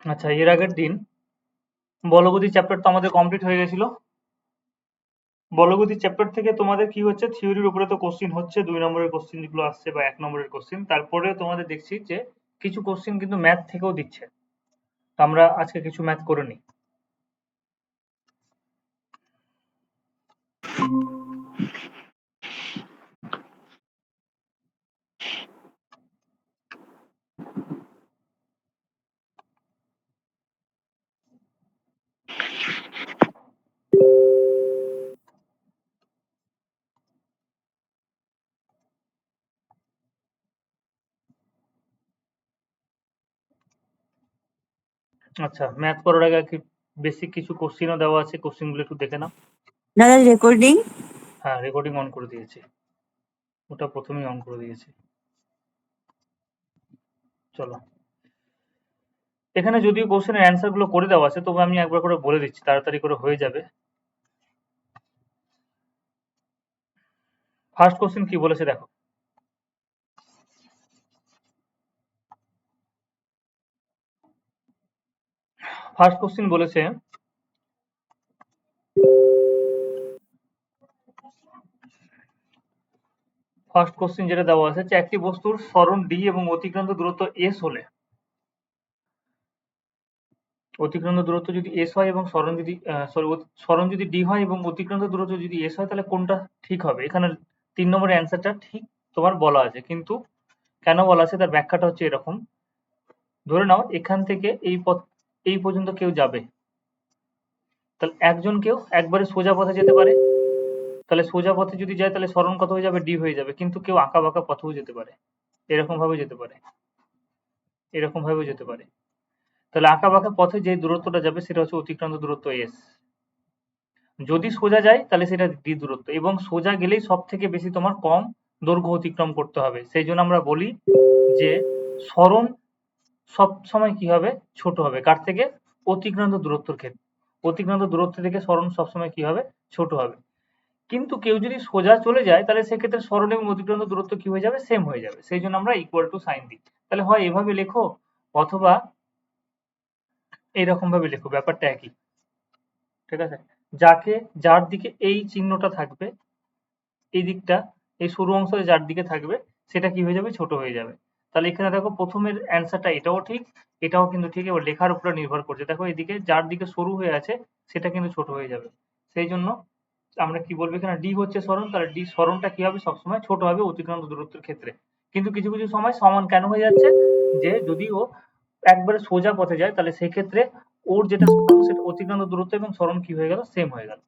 আচ্ছা, এর আগের দিন বলগতি চ্যাপ্টার তো আমাদের কমপ্লিট হয়ে গেছিল। বলগতি চ্যাপ্টার থেকে তোমাদের কি হচ্ছে, থিওরির উপরে তো কোশ্চিন হচ্ছে, 2 নম্বরের কোশ্চিন যেগুলো আসছে বা 1 নম্বরের কোশ্চিন, তারপরে তোমাদের দেখছি যে কিছু কোশ্চিন কিন্তু ম্যাথ থেকেও দিচ্ছে। তো আমরা আজকে কিছু ম্যাথ করে নিই। আচ্ছা, ম্যাথ করার আগে কি বেসিক কিছু কোশ্চিনও দেওয়া আছে, কোশ্চিনগুলো একটু দেখে নাও। দাদা রেকর্ডিং? হ্যাঁ, রেকর্ডিং অন করে দিয়েছি, ওটা প্রথমেই অন করে দিয়েছি। চলো, এখানে যদিও কোশ্চেনের অ্যান্সার গুলো করে দেওয়া আছে, তবে আমি একবার করে বলে দিচ্ছি, তাড়াতাড়ি করে হয়ে যাবে। ফার্স্ট কোশ্চেন কি বলেছে দেখো। ফার্স্ট কোশ্চেন বলেছে, ফার্স্ট কোশ্চেন যেটা দেওয়া আছে যে একটি বস্তুর সরণ ডি এবং অতিক্রান্ত দূরত্ব এস হলে, অতিক্রান্ত দূরত্ব যদি এস হয় এবং সরণ যদি সরণ যদি ডি হয় এবং অতিক্রান্ত দূরত্ব যদি এস হয়, তাহলে কোনটা ঠিক হবে? এখানে 3 নম্বরের অ্যান্সারটা ঠিক তোমার বলা আছে, কিন্তু কেন বলা আছে তার ব্যাখ্যাটা হচ্ছে এরকম। ধরে নাও এখান থেকে এই পথ, এই পর্যন্ত কেউ যাবে, তাহলে একজন কেউ একবারে সোজা পথে যেতে পারে, তাহলে সোজা পথে যদি যায় তাহলে সরণ কত হয়ে যাবে, ডি হয়ে যাবে। কিন্তু কেউ আঁকা বাঁকা পথেও যেতে পারে, এরকম ভাবে যেতে পারে, এরকম ভাবেও যেতে পারে। তাহলে আঁকা বাঁকা পথে যে দূরত্বটা যাবে সেটা হচ্ছে অতিক্রান্ত দূরত্ব এস। যদি সোজা যায় তাহলে সেটা ডি দূরত্ব, এবং সোজা গেলেই সব থেকে বেশি তোমার কম দৈর্ঘ্য অতিক্রম করতে হবে। সেই জন্য আমরা বলি যে সরণ সব সময় কি হবে, ছোট হবে কার থেকে, অতিক্রান্ত দূরত্বের ক্ষেত্রে। অতিক্রান্ত দূরত্ব থেকে সরণ সবসময় কি হবে, ছোট হবে। কিন্তু কেউ যদি সোজা চলে যায় তাহলে সেক্ষেত্রে সরণ এবং অতিক্রান্ত দূরত্ব কি হয়ে যাবে, সেম হয়ে যাবে। সেই জন্য আমরা ইকুয়াল টু সাইন দিই। তাহলে হয় এভাবে লেখো অথবা এইরকম ভাবে লেখো, ব্যাপারটা একই। ঠিক আছে, যাকে, যার দিকে এই চিহ্নটা থাকবে, এই দিকটা, এই সরু অংশ যার দিকে থাকবে সেটা কি হয়ে যাবে, ছোট হয়ে যাবে। তাহলে এখানে দেখো প্রথমের অ্যান্সারটা এটাও ঠিক, এটাও কিন্তু ঠিক। এবার লেখার উপরে নির্ভর করছে। দেখো এদিকে যার দিকে সরু হয়ে আছে সেটা কিন্তু ছোট হয়ে যাবে। সেই জন্য আমরা কি বলবো, এখানে ডি হচ্ছে সরণ, তাহলে ডি সরণটা কি হবে, সবসময় ছোট হবে অতিক্রান্ত দূরত্বের ক্ষেত্রে। কিন্তু কিছু কিছু সময় সমান কেন হয়ে যাচ্ছে, যে যদি ও একবারে সোজা পথে যায় তাহলে সেক্ষেত্রে ওর যেটা সরণ সেটা অতিক্রান্ত দূরত্ব এবং সরণ কি হয়ে গেল, সেম হয়ে গেল।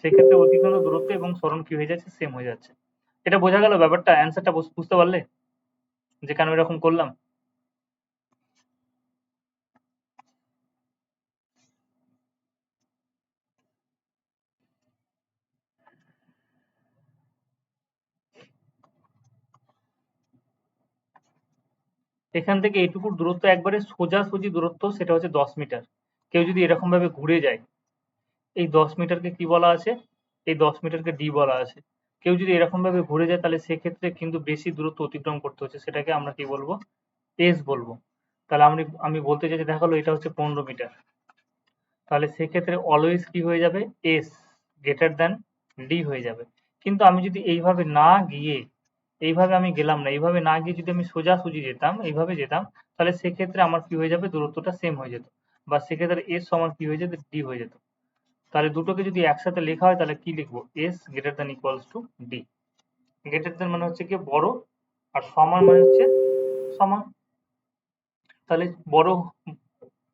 সেক্ষেত্রে অতিক্রান্ত দূরত্ব এবং সরণ কি হয়ে যাচ্ছে, সেম হয়ে যাচ্ছে। এটা বোঝা গেল ব্যাপারটা, অ্যান্সারটা বুঝতে পারলে যে কেন এরকম করলাম। এখান থেকে এইটুকুর দূরত্ব একবারে সোজাসুজি দূরত্ব, সেটা হচ্ছে 10 মিটার। কেউ যদি এরকম ভাবে ঘুরে যায়, এই 10 মিটারকে কি বলা আছে, এই 10 মিটারকে ডি বলা আছে। কেউ যদি এরকম ভাবে ঘুরে যায় তাহলে সেক্ষেত্রে কিন্তু বেশি দূরত্ব অতিক্রম করতে হচ্ছে, সেটাকে আমরা কি বলবো, এস বলবো। তাহলে আমি বলতে চাইছি, দেখা গেলো এটা হচ্ছে 15 মিটার, তাহলে সেক্ষেত্রে অলওয়েজ কি হয়ে যাবে, এস গ্রেটার দ্যান ডি হয়ে যাবে। কিন্তু আমি যদি এইভাবে না গিয়ে, এইভাবে আমি গেলাম না, এইভাবে না গিয়ে যদি আমি সোজাসুজি যেতাম, এইভাবে যেতাম, তাহলে সেক্ষেত্রে আমার কি হয়ে যাবে, দূরত্বটা সেম হয়ে যেত, বা সেক্ষেত্রে এস সমান কি হয়ে যেত, ডি হয়ে যেত। তাহলে দুটোকে যদি একসাথে লেখা হয় তাহলে কি লিখবো, S greater than equals to D. Greater than মানে হচ্ছে কি বড়, আর সমান মানে হচ্ছে সমান। তাহলে বড়,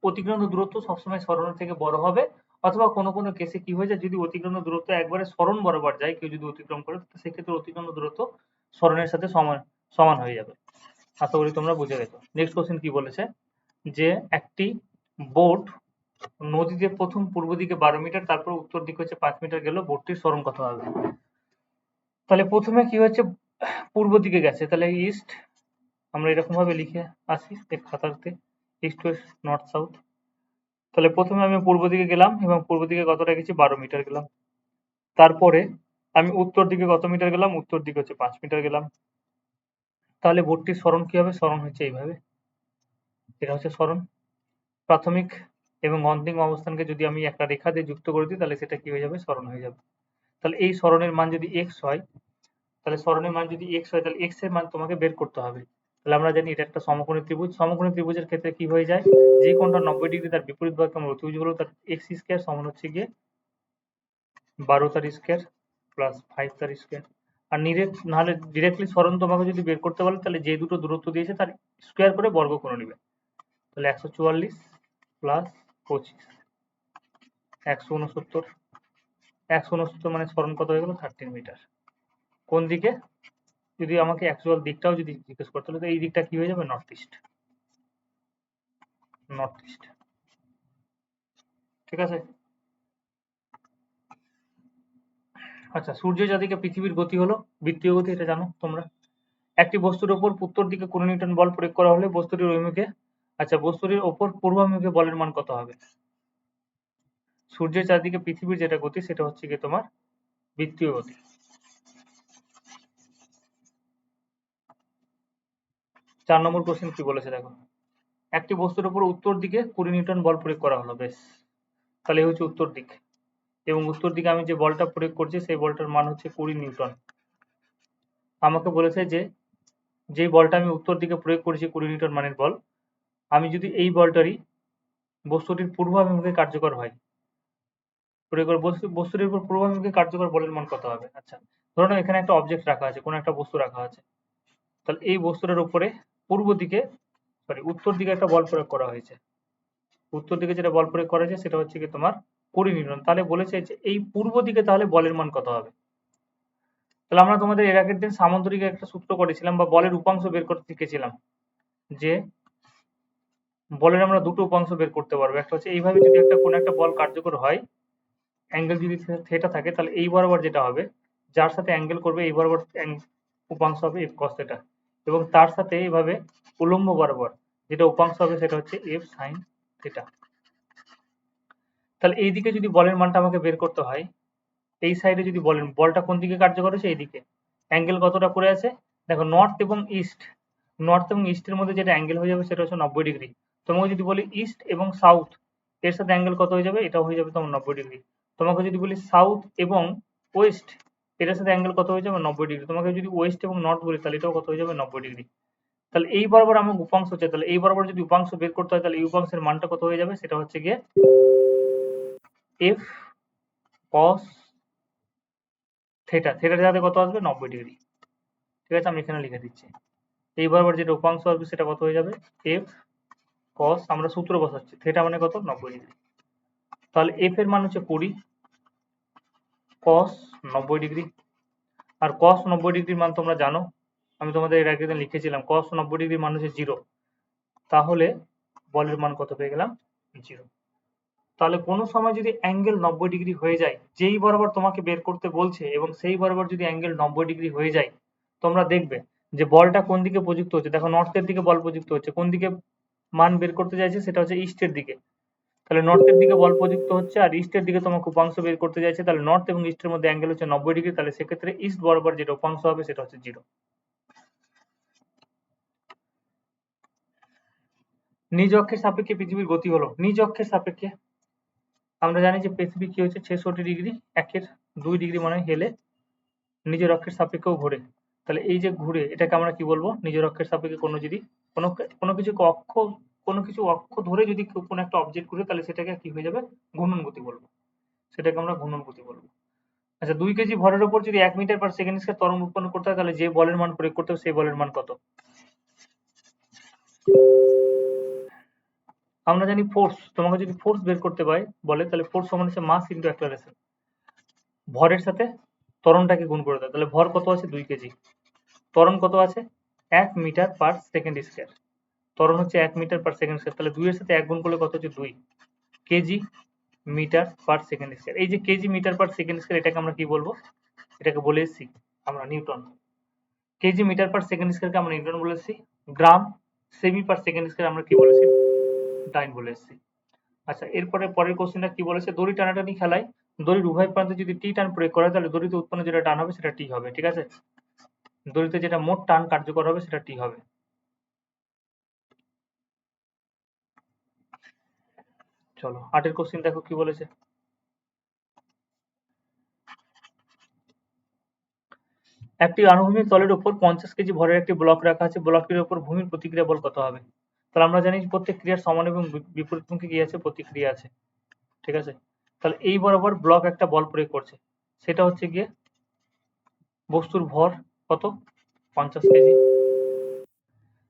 অতিক্রান্ত দূরত্ব সবসময় সরণের থেকে বড় হবে। অথবা কোনো কোনো কেসে কি হয়ে যায়, যদি অতিক্রান্ত দূরত্ব একবারে সরণ বরাবর যায়, কেউ যদি অতিক্রম করে, সেক্ষেত্রে অতিক্রান্ত দূরত্ব সরণের সাথে সমান সমান হয়ে যাবে। আশা করি তোমরা বুঝে গেছো। নেক্সট কোশ্চেন কি বলেছে, যে একটি বোট নদীতে প্রথম পূর্ব দিকে 12 মিটার, তারপর উত্তর দিকে হচ্ছে 5 মিটার গেল, বোটটির সরণ কত হবে? তাহলে প্রথমে কি হচ্ছে, পূর্ব দিকে গেছে, তাহলে ইস্ট, আমরা এরকম ভাবে লিখে আসি এক খাতাতে, ইস্ট ওয়েস্ট নর্থ সাউথ। তাহলে প্রথমে আমি পূর্ব দিকে গেলাম এবং পূর্ব দিকে কতটা গেছি, 12 মিটার গেলাম। তারপরে আমি উত্তর দিকে কত মিটার গেলাম, উত্তর দিকে হচ্ছে 5 মিটার গেলাম। তাহলে বোটটির সরণ কি হবে, সরণ হচ্ছে এইভাবে। এটা হচ্ছে সরণ। প্রাথমিক এবং অন্তিম অবস্থানকে যদি আমি একটা রেখা দিয়ে যুক্ত করে দিই তাহলে সেটা কি হয়ে যাবে, সরণ হয়ে যাবে। তাহলে এই সরণের মান যদি x হয়, তাহলে সরণের মান যদি x হয়, তাহলে x এর মান তোমাকে বের করতে হবে। তাহলে আমরা জানি এটা একটা সমকোণী ত্রিভুজ। সমকোণী ত্রিভুজের ক্ষেত্রে কি হয়ে যায়, যে কোণটা 90 ডিগ্রি তার বিপরীত ভাগকে আমরা অতিভুজ বলবো। তার x স্কয়ার সমান হচ্ছে গিয়ে 12 তার স্কয়ার প্লাস 5 তার স্কয়ার। আর নাহলে ডিরেক্টলি সরণ তোমাকে যদি বের করতে বলে তাহলে যে দুটো দূরত্ব দিয়েছে তার স্কয়ার করে বর্গ করে নেবে। তাহলে 144 প্লাস 25 169। 169 মানে সরণ কত হয়ে গেল, 13 মিটার। কোন দিকে, যদি আমাকে অ্যাকচুয়াল দিকটাও যদি জিজ্ঞেস করতে হলে, তো এই দিকটা কি হয়ে যাবে, নর্থ ইস্ট। নর্থ ইস্ট, ঠিক আছে। আচ্ছা, সূর্য যাদিকে পৃথিবীর গতি হলো বৃত্তীয় গতি, এটা জানো তোমরা। একটি বস্তুর উপর উত্তর দিকে 20 নিউটন বল প্রয়োগ করা হলে বস্তুটির অভিমুখে, আচ্ছা বস্তুটির ওপর পূর্বাভিমুখে বলের মান কত হবে? সূর্যের চারদিকে পৃথিবীর যেটা গতি সেটা হচ্ছে গিয়ে তোমার বৃত্তীয় গতি। 4 নম্বর কোশ্চেন কি বলেছে দেখো, একটি বস্তুর উপর উত্তর দিকে 20 নিউটন বল প্রয়োগ করা হলো। বেশ, তাহলে এই হচ্ছে উত্তর দিক, এবং উত্তর দিকে আমি যে বলটা প্রয়োগ করছি সেই বলটার মান হচ্ছে 20 নিউটন। আমাকে বলেছে যে যে বলটা আমি উত্তর দিকে প্রয়োগ করেছি 20 নিউটন মানের বল, আমি যদি এই বলটারই বস্তুটির পূর্বাভিমুখে কার্যকর হয়, বস্তুটির উপর পূর্বাভিমুখে কার্যকর বলের মান কত হবে? আচ্ছা, ধরো না এখানে একটা অবজেক্ট রাখা আছে, কোনো একটা বস্তু রাখা আছে, তাহলে এই বস্তুটার উপরে পূর্ব দিকে, উত্তর দিকে একটা বল প্রয়োগ করা হয়েছে। উত্তর দিকে যেটা বল প্রয়োগ করা হয়েছে সেটা হচ্ছে কি তোমার 20 নিউটন। তাহলে বলেছে যে এই পূর্ব দিকে তাহলে বলের মান কত হবে? তাহলে আমরা তোমাদের এর আগের দিন সামান্তরিক একটা সূত্র করেছিলাম বা বলের উপাংশ বের করতে শিখেছিলাম, যে বলের আমরা দুটো উপাংশ বের করতে পারবো। একটা হচ্ছে এইভাবে, যদি একটা কোনো একটা বল কার্যকর হয়, অ্যাঙ্গেল যদি থিটা থাকে, তাহলে এই বরাবর যেটা হবে, যার সাথে অ্যাঙ্গেল করবে এই বরাবর উপাংশ হবে f cos থিটা, এবং তার সাথে এইভাবে উলম্ব বরাবর যেটা উপাংশ হবে সেটা হচ্ছে f sin থিটা। তাহলে এই দিকে যদি বলের মানটা আমাকে বের করতে হয়, এই সাইডে যদি বলেন বলটা কোন দিকে কার্যকর হচ্ছে, এইদিকে অ্যাঙ্গেল কতটা করে আছে দেখো, নর্থ এবং ইস্ট। নর্থ এবং ইস্টের মধ্যে যেটা অ্যাঙ্গেল হয়ে যাবে সেটা হচ্ছে 90 ডিগ্রি। তোমাকে যদি বলি ইস্ট এবং সাউথ, এর সাথে অ্যাঙ্গেল কত হয়ে যাবে, এটাও হয়ে যাবে তোমার 90 ডিগ্রি। তোমাকে যদি বলি সাউথ এবং ওয়েস্ট, এটার সাথে অ্যাঙ্গেল কত হয়ে যাবে, 90 ডিগ্রি। তোমাকে যদি ওয়েস্ট এবং নর্থ বলি তাহলে এটাও কত হয়ে যাবে, 90 ডিগ্রি। তাহলে এই বরাবর আমার উপাংশ হচ্ছে, তাহলে এই বরাবর যদি উপাংশ বের করতে হয় তাহলে এই উপাংশের মানটা কত হয়ে যাবে, সেটা হচ্ছে গিয়ে f cos থিটা। থিটার সাথে কত আসবে, 90 ডিগ্রি। ঠিক আছে, আমি এখানে লিখে দিচ্ছি। এই বরাবর যেটা উপাংশ আসবে সেটা কত হয়ে যাবে, f cos, আমরা সূত্র বসাচ্ছি, থিটা মানে কত, 90 ডিগ্রি। তাহলে f এর মান হচ্ছে 20, cos 90 ডিগ্রি। আর cos 90 ডিগ্রির মান তোমরা জানো, আমি তোমাদের এর আগের দিন লিখেছিলাম, cos 90 ডিগ্রির মান হচ্ছে 0। তাহলে বলের মান কত পেয়ে গেলাম, 0। তাহলে কোনো সময় যদি অ্যাঙ্গেল 90 ডিগ্রি হয়ে যায়, যেই বরাবর তোমাকে বের করতে বলছে এবং সেই বরাবর যদি অ্যাঙ্গেল 90 ডিগ্রি হয়ে যায়, তোমরা দেখবে যে বলটা কোন দিকে প্রযুক্ত হচ্ছে। দেখো নর্থের দিকে বল প্রযুক্ত হচ্ছে, কোন দিকে মান বের করতে চাইছে সেটা হচ্ছে ইস্টের দিকে। তাহলে নর্থের দিকে বল প্রযুক্ত হচ্ছে আর ইস্টের দিকে তোমাকে উপাংশ বের করতে চাইছে, তাহলে নর্থ এবং ইস্টের মধ্যে অ্যাঙ্গেল হচ্ছে 90 ডিগ্রি। তাহলে সেক্ষেত্রে ইস্ট বরাবর যেটা উপাংশ হবে সেটা হচ্ছে 0। নিজ অক্ষের সাপেক্ষে পৃথিবীর গতি হলো, নিজ অক্ষের সাপেক্ষে আমরা জানি যে পৃথিবী কি হচ্ছে 66 ডিগ্রি, 2 ডিগ্রি মানে হেলে নিজের অক্ষের সাপেক্ষেও ঘোরে। তাহলে এই যে ঘুরে, এটাকে আমরা কি বলবো, নিজের অক্ষের সাপেক্ষে কোনো যদি কোনো কোনো কিছু অক্ষ ধরে যদি কোনো একটা অবজেক্ট ঘুরে, তাহলে সেটাকে কি হয়ে যাবে, ঘূর্ণন গতি বলবো। সেটাকে আমরা ঘূর্ণন গতি বলবো। আচ্ছা, 2 কেজি ভরের উপর যদি 1 মিটার পার সেকেন্ড স্কয়ার ত্বরণ উৎপন্ন করতে হয়, তাহলে যে বলের মান প্রয়োগ করতে হবে সেই বলের মান কত? আমরা জানি ফোর্স, তোমাকে যদি ফোর্স বের করতে বলে তাহলে ফোর্স সমান হচ্ছে মাস ইনটু অ্যাক্সেলারেশন। ভরের সাথে ত্বরণটাকে গুণ করে দাও, তাহলে ভর কত আছে, 2 কেজি। ত্বরণ কত আছে, 1 মিটার পার সেকেন্ড স্কয়ার। ত্বরণ হচ্ছে 1 মিটার পার সেকেন্ড স্কয়ার, তাহলে 2 এর সাথে 1 গুণ করলে কত হচ্ছে, 2 kg metre per second square. এই যে KG metre per second square, এটাকে আমরা কি বলবো, এটাকে বলে এসেছি আমরা Newton. Kg metre per second স্কয়ারকে আমরা নিউটন বলেছি। গ্রাম সেমি পার সেকেন্ড স্কয়ার আমরা কি বলেছি, ডাইন বলে এসেছি। আচ্ছা, এরপরে পরের কোশ্চেনটা কি বলেছে, দড়ি টানাটানি খেলায় দড়ির উভয় প্রান্তে যদি টি টান প্রয়োগ করা হয় তাহলে দড়িতে উৎপন্ন যেটা টান হবে সেটা টি হবে। ঠিক আছে, দড়িতে যেটা মোট টান কার্যকর হবে সেটা টি হবে। চলো 8 কোশ্চেন দেখো কি বলেছে। একটি আনুভূমিক তলের উপর 50 কেজি ভরের একটি ব্লক রাখা আছে, ব্লকটির উপর ভূমির প্রতিক্রিয়া বল কত হবে? তাহলে আমরা জানি প্রত্যেক ক্রিয়ার সমান এবং বিপরীতমুখী কি আছে, প্রতিক্রিয়া আছে, ঠিক আছে। তাহলে এই বরাবর ব্লক একটা বল প্রয়োগ করছে, সেটা হচ্ছে গিয়ে বস্তুর ভর কত, 50 কেজি।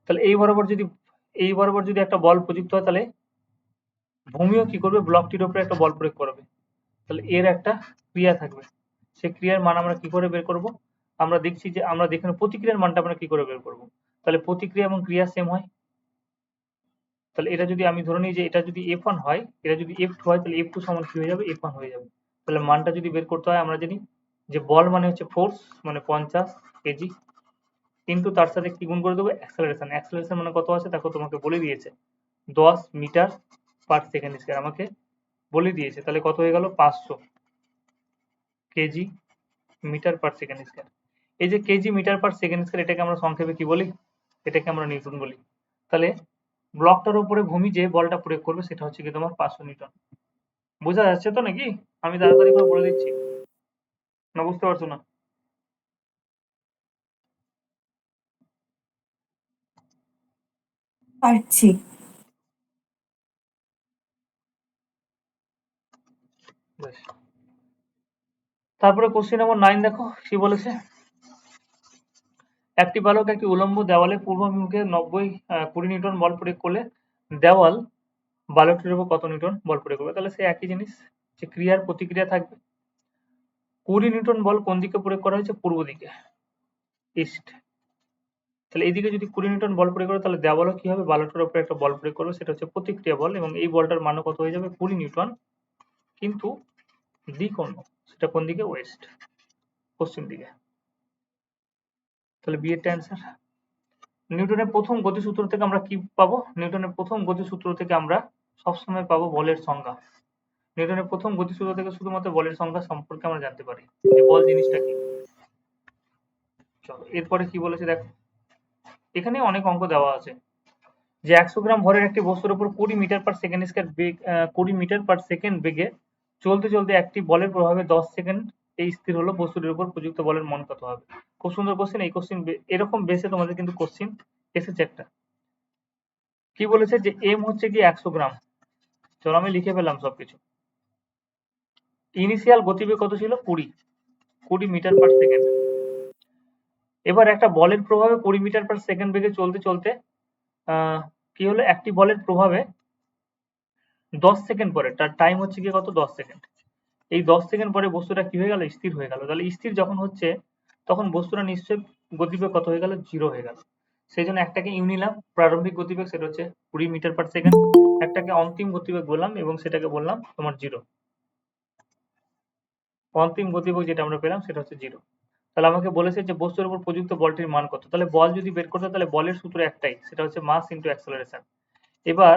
তাহলে এই বরাবর যদি একটা বল প্রযুক্ত হয়, তাহলে ভূমিও কি করবে, ব্লকটির উপরে একটা বল প্রয়োগ করবে। তাহলে এর একটা ক্রিয়া থাকবে, সেই ক্রিয়ার মান আমরা কি করে বের করব? আমরা দেখছি যে আমরা এখানে প্রতিক্রিয়ার মানটা আমরা কি করে বের করব? তাহলে প্রতিক্রিয়া এবং ক্রিয়া সেম হয়। তাহলে এটা যদি আমি ধরে নিই যে এটা যদি F1 হয়, এটা যদি F2 হয়, তাহলে F2 সমান কি হয়ে যাবে, F1 হয়ে যাবে। তাহলে মানটা যদি বের করতে হয়, আমরা জানি যে বল মানে হচ্ছে ফোর্স, মানে 50 কেজি, কিন্তু তার সাথে কি গুণ করে দেবো, অ্যাক্সেলারেশন। অ্যাক্সেলারেশন মানে কত আছে দেখো, তোমাকে বলে দিয়েছে 10 মিটার পার সেকেন্ড স্কয়ার, আমাকে বলে দিয়েছে। তাহলে কত হয়ে গেল, 500 KG metre per second square. এই যে KG metre per second square, এটাকে আমরা সংক্ষেপে কি বলি, এটাকে আমরা নিউটন বলি। তাহলে ব্লকটার উপরে ভূমি যে বলটা প্রয়োগ করবে সেটা হচ্ছে কি তোমার 500 নিউটন। বোঝা যাচ্ছে তো নাকি? আমি তাড়াতাড়ি করে বলে দিচ্ছি, না বুঝতে পারছো না? পারছি। বেশ, তারপরে কোশ্চেন নম্বর 9 দেখো কি বলেছে। একটি বালক একটি উলম্ব দেওয়ালে পূর্বমুখে 20 নিউটন বল প্রয়োগ করলে দেওয়াল বালকটির উপর কত নিউটন বল প্রয়োগ করবে? তাহলে সেই একই জিনিস, যে ক্রিয়ার প্রতিক্রিয়া থাকবে। 20 নিউটন বল কোন দিকে প্রয়োগ করা হয়েছে, পূর্ব দিকে, ইস্ট। তাহলে এইদিকে যদি 20 নিউটন বল প্রয়োগ করে, তাহলে দেওয়ালও কি হবে, বালকটার উপরে একটা বল প্রয়োগ করবে, সেটা হচ্ছে প্রতিক্রিয়া বল, এবং এই বলটার মানও কত হয়ে যাবে, 20 নিউটন, কিন্তু দিক অন্য, সেটা কোন দিকে, ওয়েস্ট, পশ্চিম দিকে। তাহলে বি এরটা অ্যান্সার। নিউটনের প্রথম গতিসূত্র থেকে আমরা কি পাবো, নিউটনের প্রথম গতিসূত্র থেকে আমরা সবসময় পাবো বলের সংজ্ঞা। নিউটনের প্রথম গতিসূত্র থেকে শুধুমাত্র বলের সংজ্ঞা সম্পর্কে আমরা জানতে পারি, যে বল জিনিসটা কি। চলো এরপরে কি বলেছে দেখো, এখানে অনেক অঙ্ক দেওয়া আছে, যে 100 গ্রাম ভরের একটি বস্তুর উপর 20 মিটার পার সেকেন্ড স্কয়ার বেগ 20 মিটার পার সেকেন্ড বেগে চলতে চলতে একটি বলের প্রভাবে 10 সেকেন্ড এই স্থির হলো, বস্তুটির উপর প্রযুক্ত বলের মান কত হবে? খুব সুন্দর কোশ্চেন। এই কোশ্চেন এরকম বেসে তোমাদের কিন্তু কোশ্চেন এসেছে একটা। কি বলেছে, যে এম হচ্ছে কি 100 গ্রাম। চলো আমি লিখে ফেললাম সবকিছু। ইনিশিয়াল গতিবেগ কত ছিল, 20 মিটার পার সেকেন্ড। এবার একটা বলের প্রভাবে 20 মিটার পার সেকেন্ড বেগে চলতে চলতে কি হলো, একটি বলের প্রভাবে 10 সেকেন্ড পরে, তার টাইম হচ্ছে গিয়ে কত, 10 সেকেন্ড। এই 10 সেকেন্ড পরে বস্তুটা কি হয়ে গেল, স্থির হয়ে গেল। তাহলে স্থির যখন হচ্ছে, তখন বস্তুটা নিশ্চয়ই গতিবেগ কত হয়ে গেল, 0 হয়ে গেল। সেই জন্য একটাকে ইউ নিলাম প্রারম্ভিক গতিবেগ, সেটা হচ্ছে 20 মিটার পার সেকেন্ড। একটাকে অন্তিম গতিবেগ বললাম, এবং সেটাকে বললাম তোমার 0। অন্তিম গতিবেগ যেটা আমরা পেলাম সেটা হচ্ছে 0। তাহলে আমাকে বলেছে যে বস্তুর উপর প্রযুক্ত বলটির মান কত। তাহলে বল যদি বের করতে হয়, তাহলে বলের সূত্র একটাই, সেটা হচ্ছে মাস ইনটু অ্যাক্সেলারেশন। এবার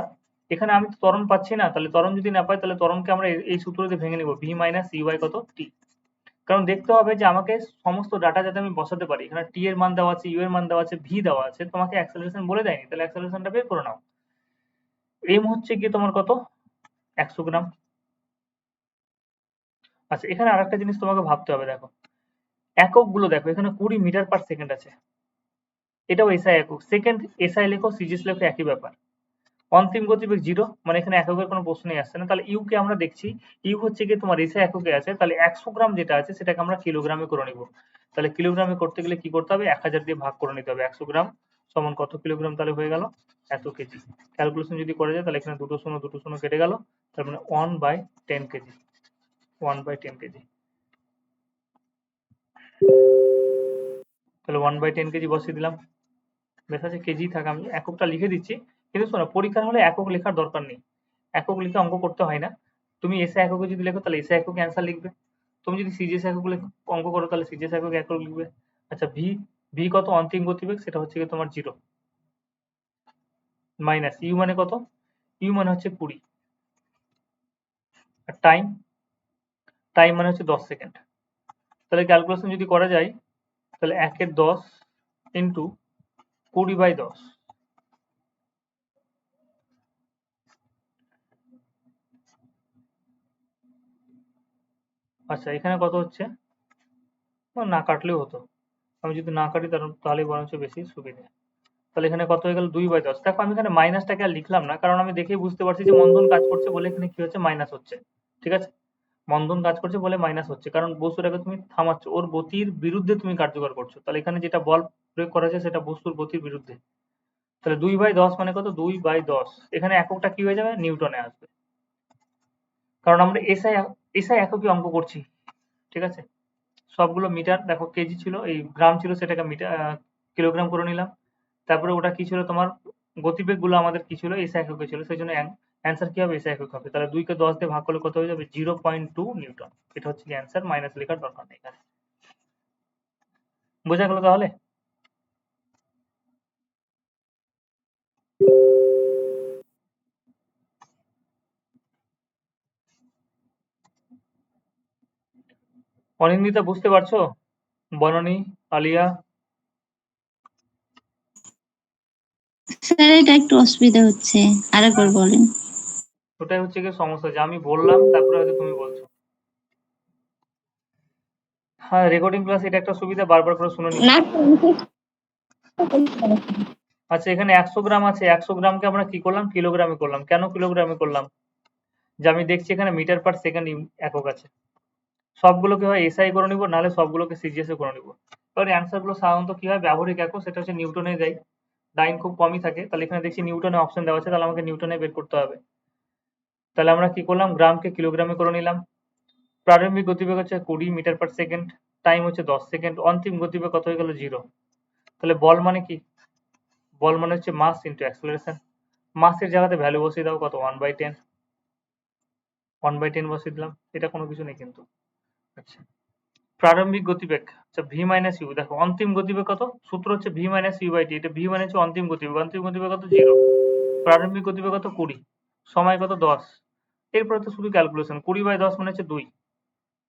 এখানে আমি তো ত্বরণ পাচ্ছি না, তাহলে ত্বরণ যদি না পাই, তাহলে ত্বরণকে আমরা এই সূত্র দিয়ে ভেঙে নিব, ভি মাইনাস ইউআই কত, টি। কারণ দেখতে হবে যে আমাকে সমস্ত ডাটা যাতে আমি বসাতে পারি। এখানে টি এর মান দেওয়া আছে, ইউ এর মান দেওয়া আছে, ভি দেওয়া আছে, তোমাকে অ্যাক্সেলারেশন বলে দেয়নি, তাহলে অ্যাক্সেলারেশনটা বের করে নাও। এম হচ্ছে গিয়ে তোমার কত, 100 গ্রাম। আচ্ছা, এখানে আরেকটা জিনিস তোমাকে ভাবতে হবে, দেখো এককগুলো দেখো, এখানে 20 মিটার পার সেকেন্ড আছে, এটাও এসআই একক। সেকেন্ড এসআই লেখো, সিজিএস লেখো, একই ব্যাপার। অন্তিম গতিবেগ 0, মানে এখানে এককের কোনো প্রশ্নই আসছে না। তাহলে ইউ কে আমরা দেখছি, ইউ হচ্ছে গিয়ে তোমার এসআই এককে আছে, তাহলে 100 গ্রাম যেটা আছে সেটাকে আমরা কিলোগ্রামে করে নিব। তাহলে কিলোগ্রামে করতে গেলে কি করতে হবে, 1000 দিয়ে ভাগ করে নিতে হবে। 100 গ্রাম সমান কত কিলোগ্রাম, তাহলে হয়ে গেল এত কেজি। ক্যালকুলেশন যদি করা যায়, তাহলে এখানে দুটো শূন্য কেটে গেল, তার মানে 1/10 কেজি, 1/10 কেজি। তাহলে 1/10 কেজি বসিয়ে দিলাম। বেশ আছে, কেজি থাক, আমি এককটা লিখে দিচ্ছি। কিন্তু শোনো, পরীক্ষার হলে একক লেখার দরকার নেই, একক লিখে অঙ্ক করতে হয় না। তুমি এসআই এককে যদি লেখো, তাহলে এসআই এককে অ্যান্সার লিখবে। তুমি যদি সিজিএস একক অঙ্ক করো, তাহলে সিজিএস একক একক লিখবে। আচ্ছা, ভি, ভি কত, অন্তিম গতিবেগ, সেটা হচ্ছে কি তোমার 0, মাইনাস ইউ মানে কত, ইউ মানে হচ্ছে 20, আর টাইম, টাইম মানে হচ্ছে 10 সেকেন্ড। তাহলে ক্যালকুলেশন যদি করা যায়, তাহলে 1 এর 10 ইন্টু 20/10, আচ্ছা এখানে কত হচ্ছে? না কাটলেও হতো, আমি যদি না কাটি তাহলে বরঞ্চ বেশি সুবিধে। তাহলে এখানে কত হয়ে গেল 2/10। দেখো আমি এখানে মাইনাসটাকে আর লিখলাম না, কারণ আমি দেখেই বুঝতে পারছি যে মন্দন কাজ করছে বলে এখানে কি হচ্ছে, মাইনাস হচ্ছে। ঠিক আছে, মন্দন কাজ করছে বলে মাইনাস হচ্ছে, কারণ বস্তুটাকে তুমি থামাচ্ছ, ওর গতির বিরুদ্ধে তুমি কার্যকর করছো। তাহলে এখানে যেটা বল প্রয়োগ করা হয়েছে সেটা বস্তুর গতির বিরুদ্ধে। তাহলে 2/10 মানে কত, 2/10। এখানে এককটা কি হয়ে যাবে, নিউটনে আসবে, কারণ আমরা এসআই এসআই এককই অঙ্ক করছি। ঠিক আছে, সবগুলো মিটার, দেখো কেজি ছিল, এই গ্রাম ছিল, সেটাকে মিটার কিলোগ্রাম করে নিলাম। তারপরে ওটা কি ছিল তোমার, গতিবেগ গুলো আমাদের কি ছিল, এসআই এককে ছিল, সেই জন্য অ্যান্সার কি হবে, এসআই একক হবে। তাহলে 2 কে 10 দিয়ে ভাগ করলে কত হয়ে যাবে, 0.2 নিউটন। এটা হচ্ছে কি অ্যান্সার, মাইনাস লেখার দরকার নেই এখানে। বোঝা গেল তাহলে? অনিন্দিতা বুঝতে পারছো? বননী, আলিয়া? স্যার এটা একটু অসুবিধা হচ্ছে, আরেকবার হ্যাঁ, বলেন। ওটাই হচ্ছে কি সমস্যা, যে আমি বললাম তারপরে হয়তো তুমি বলছো। হ্যাঁ, রেকর্ডিং ক্লাস এটা একটা সুবিধা, বারবার করে শুনে নিচ্ছি। না আচ্ছা এখানে 100 গ্রাম আছে, 100 গ্রামকে আমরা কি করলাম, কিলোগ্রামে করলাম। কেন কিলোগ্রামে করলাম, যে আমি দেখছি এখানে মিটার পার সেকেন্ড একক আছে। সবগুলোকে হয় এসআই করে নিব, নাহলে সবগুলোকে সিজিএস এ করে নিব। এবার অ্যান্সার গুলো সাধারণত কি হয়, ব্যবহারিক একক, সেটা হচ্ছে নিউটনে যায়। ডাইন খুব কমই থাকে, তাহলে এখানে দেখছি নিউটনে অপশন দেওয়া আছে, তাহলে আমাকে নিউটনে বের করতে হবে। তাহলে আমরা কি করলাম, গ্রামকে কিলোগ্রামে করে নিলাম। প্রারম্ভিক গতিবেগ হচ্ছে 20 মিটার পার সেকেন্ড, টাইম হচ্ছে 10 সেকেন্ড, অন্তিম গতিবেগ কত হয়ে গেল, 0। তাহলে বল মানে কি, বল মানে হচ্ছে মাস ইন্টু অ্যাক্সেলারেশন। মাসের জায়গাতে ভ্যালু বসিয়ে দাও, কত, 1/10। 1/10 বসিয়ে দিলাম, এটা কোনো কিছু নেই কিন্তু। আচ্ছা, প্রারম্ভিক গতিবেগ, আচ্ছা ভি মাইনাস ইউ, দেখো অন্তিম গতিবেগ কত, সূত্র হচ্ছে V minus U by T, এটা ভি মানে হচ্ছে অন্তিম গতিবেগ, অন্তিম গতিবেগ কত, 0। প্রারম্ভিক গতিবেগ কত, 20, সময় কত, 10। এরপরে তো শুধু ক্যালকুলেশন, 20/10 মানে হচ্ছে 2,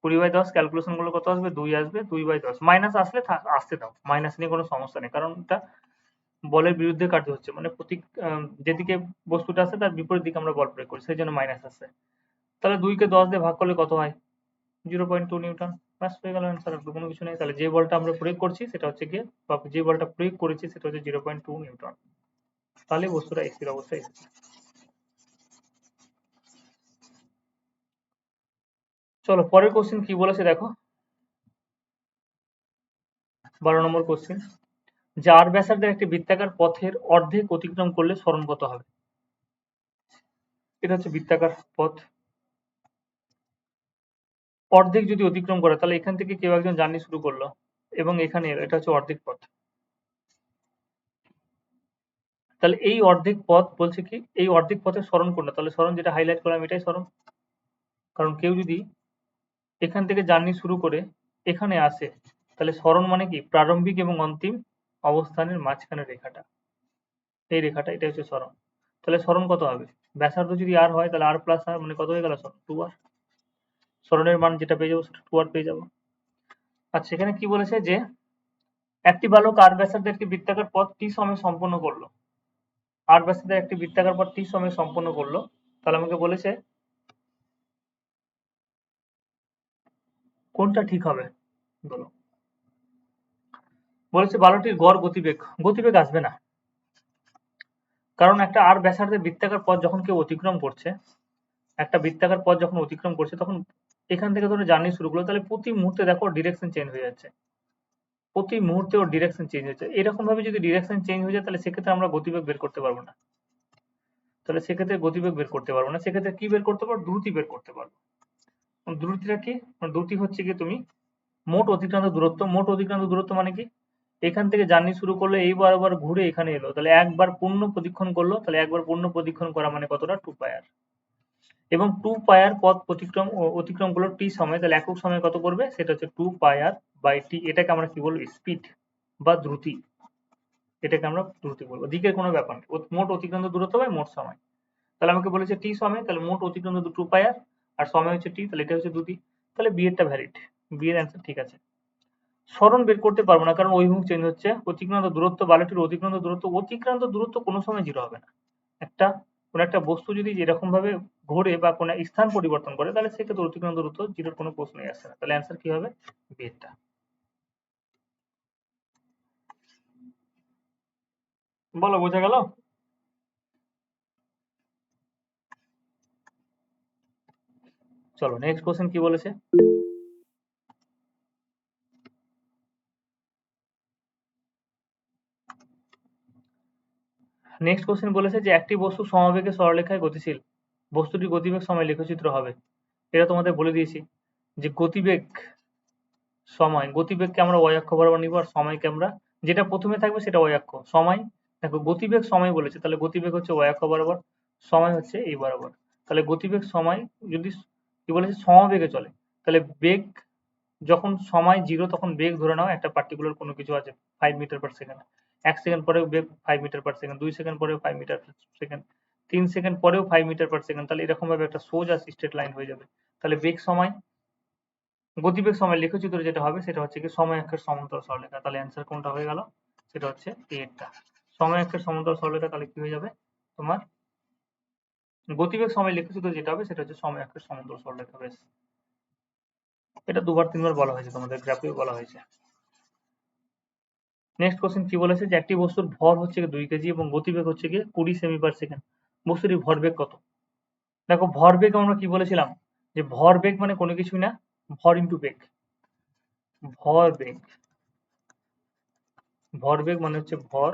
20/10 ক্যালকুলেশন গুলো কত আসবে, 2 আসবে, 2/10 মাইনাস আসলে আসতে দাও, মাইনাস নিয়ে কোনো সমস্যা নেই, কারণ এটা বলের বিরুদ্ধে কার্য হচ্ছে, মানে প্রতীক যেদিকে বস্তুটা আছে তার বিপরীত দিকে আমরা বল প্রয়োগ করি, সেই জন্য মাইনাস আসছে। তাহলে 2 কে 10 দিয়ে ভাগ করলে কত হয়, 0.2 নিউটন। ব্যাস হয়ে গেল অ্যান্সার, আর কোনো কিছু নেই। তাহলে যে বলটা আমরা প্রয়োগ করছি সেটা হচ্ছে গিয়ে, বা যে বলটা প্রয়োগ করেছি সেটা হচ্ছে 0.2 নিউটন। তাহলে বস্তুটা স্থির অবস্থায় এসেছে। চলো পরের কোশ্চেন কি বলেছে দেখো, 12 নম্বর কোশ্চেন, যে আর ব্যাসার্ধের একটি বৃত্তাকার পথের অর্ধেক অতিক্রম করলে সরণ কত হবে। এটা হচ্ছে বৃত্তাকার পথ, অর্ধেক যদি অতিক্রম করে, তাহলে এখান থেকে কেউ একজন জার্নি শুরু করলো এবং এখানে এলো, এটা হচ্ছে অর্ধেক পথ। তাহলে এই অর্ধেক পথ বলছে কি, এই অর্ধেক পথের সরণ কোনটা, তাহলে সরণ যেটা হাইলাইট করলাম এটাই সরণ। কারণ কেউ যদি এখান থেকে জার্নি শুরু করে এখানে আসে, তাহলে সরণ মানে কি, প্রারম্ভিক এবং অন্তিম অবস্থানের মাঝখানের রেখাটা, এই রেখাটা, এটা হচ্ছে সরণ। তাহলে সরণ কত হবে, ব্যাসার্ধ যদি আর হয় তাহলে আর প্লাস আর, মানে কত হয়ে গেল, সরণ 2r। সরণের মান যেটা পেয়ে যাবো সেটা 2r পেয়ে যাবো। আচ্ছা এখানে কি বলেছে, যে একটি বালক আর ব্যাসার্ধের একটি বৃত্তাকার পথ টি সময়ে সম্পন্ন করলো, আর ব্যাসার্ধের একটি বৃত্তাকার পথ টি সময়ে সম্পন্ন করলো, তাহলে আমাকে বলেছে কোনটা ঠিক হবে, বলো। বলেছে বালকটির গড় গতিবেগ, গতিবেগ আসবে না, কারণ একটা আর ব্যাসার্ধের বৃত্তাকার পথ যখন কেউ অতিক্রম করছে, একটা বৃত্তাকার পথ যখন অতিক্রম করছে, তখন এখান থেকে ধরে জার্নি শুরু করলো, তাহলে প্রতি মুহূর্তে দেখো ডিরেকশন চেঞ্জ হয়ে যাচ্ছে, প্রতি মুহূর্তে ওর ডিরেকশন চেঞ্জ হচ্ছে। এরকম ভাবে যদি ডিরেকশন চেঞ্জ হয়ে যায়, তাহলে সেক্ষেত্রে আমরা গতিবেগ বের করতে পারবো না। তাহলে সেক্ষেত্রে গতিবেগ বের করতে পারবো না, সেক্ষেত্রে কি বের করতে পারবো, দ্রুতি বের করতে পারবো। দ্রুতিটা কি, দ্রুতি হচ্ছে কি, তুমি মোট অতিক্রান্ত দূরত্ব, মোট অতিক্রান্ত দূরত্ব মানে কি, এখান থেকে জার্নি শুরু করলে এইবার আবার ঘুরে এখানে এলো, তাহলে একবার পূর্ণ প্রদক্ষিণ করলো, তাহলে একবার পূর্ণ প্রদক্ষিণ করা মানে কতটা, 2πr। এবং 2πr পথ অতিক্রম করলো টি সময়, তাহলে একক সময় কত করবে, সেটা হচ্ছে 2πr বাই টি। এটাকে আমরা কি বলবো, স্পিড বা দ্রুতি, এটাকে আমরা দ্রুতি বলবো, দিকের কোনো ব্যাপার নেই, মোট অতিক্রান্ত দূরত্ব বাই মোট সময়। তাহলে আমাকে বলেছে টি সময়, তাহলে মোট অতিক্রান্ত 2πr, আর সময় হচ্ছে টি, তাহলে এটা হচ্ছে দ্রুতি। তাহলে বি এরটা ভ্যালিড, বি এর অ্যান্সার ঠিক আছে। সরণ বের করতে পারবো না, কারণ অভিমুখ চেঞ্জ হচ্ছে। অতিক্রান্ত দূরত্ব, বালকটির অতিক্রান্ত দূরত্ব, অতিক্রান্ত দূরত্ব কোনো সময় 0 হবে না। একটা কোন একটা বস্তু যদি এরকম ভাবে ঘোরে বা কোন স্থান পরিবর্তন করে তাহলে সেক্ষেত্রে অতিক্রান্ত দূরত্ব 0 এর কোনো প্রশ্নই আসছে না। তাহলে অ্যান্সার কি হবে? বিটা। বলো, বোঝা গেল? চলো নেক্সট কোশ্চেন কি বলেছে? নেক্সট কোশ্চেন বলেছে যে একটি বস্তু সমবেগে সরলরেখায় গতিশীল, বস্তুটির গতিবেগ সময় লেখচিত্র হবে। এটা তোমাদের বলে দিয়েছি যে গতিবেগ সময়, গতিবেগকে আমরা y অক্ষ বরাবর নিব আর সময়কে আমরা, যেটা প্রথমে থাকবে সেটা y অক্ষ। সময়, দেখো গতিবেগ সময় বলেছে, তাহলে গতিবেগ হচ্ছে y অক্ষ বরাবর, সময় হচ্ছে এই বরাবর। তাহলে গতিবেগ সময় যদি কি বলেছে সমবেগে চলে, তাহলে বেগ যখন সময় 0 তখন বেগ ধরে নাও একটা পার্টিকুলার কোনো কিছু আছে 5 মিটার পার সেকেন্ড। 1 সেকেন্ড পরেও বেগ 5 মিটার পার সেকেন্ড, 2 সেকেন্ড পরেও 5 মিটার পার সেকেন্ড, 3 সেকেন্ড পরেও 5 মিটার পার সেকেন্ড। তাহলে এরকম ভাবে একটা সোজা স্ট্রেট লাইন হয়ে যাবে। তাহলে বেগ সময়, গতিবেগ সময় লেখচিত্র যেটা হবে সেটা হচ্ছে কি সময় অক্ষের সমান্তরাল সরলরেখা। তাহলে অ্যান্সার কোনটা হয়ে গেল? সেটা হচ্ছে এরটা। সময় অক্ষের সমান্তরাল সরলরেখা তাহলে কি হয়ে যাবে তোমার? গতিবেগ সময় লেখচিত্র যেটা হবে সেটা হচ্ছে সময় অক্ষের সমান্তরাল সরলরেখা। বেশ, এটা দুবার তিনবার বলা হয়েছে, তোমাদের গ্রাফেও বলা হয়েছে। নেক্সট কোশ্চেন কি বলেছে যে একটি বস্তুর ভর হচ্ছে 2 কেজি এবং গতিবেগ হচ্ছে কি 20 সেমি পার সেকেন্ড, বস্তুটির ভরবেগ কত? দেখো ভরবেগ আমরা কি বলেছিলাম যে ভরবেগ মানে কোনো কিছুই না, ভর ইন্টু বেগ। ভরবেগ, ভরবেগ মানে হচ্ছে ভর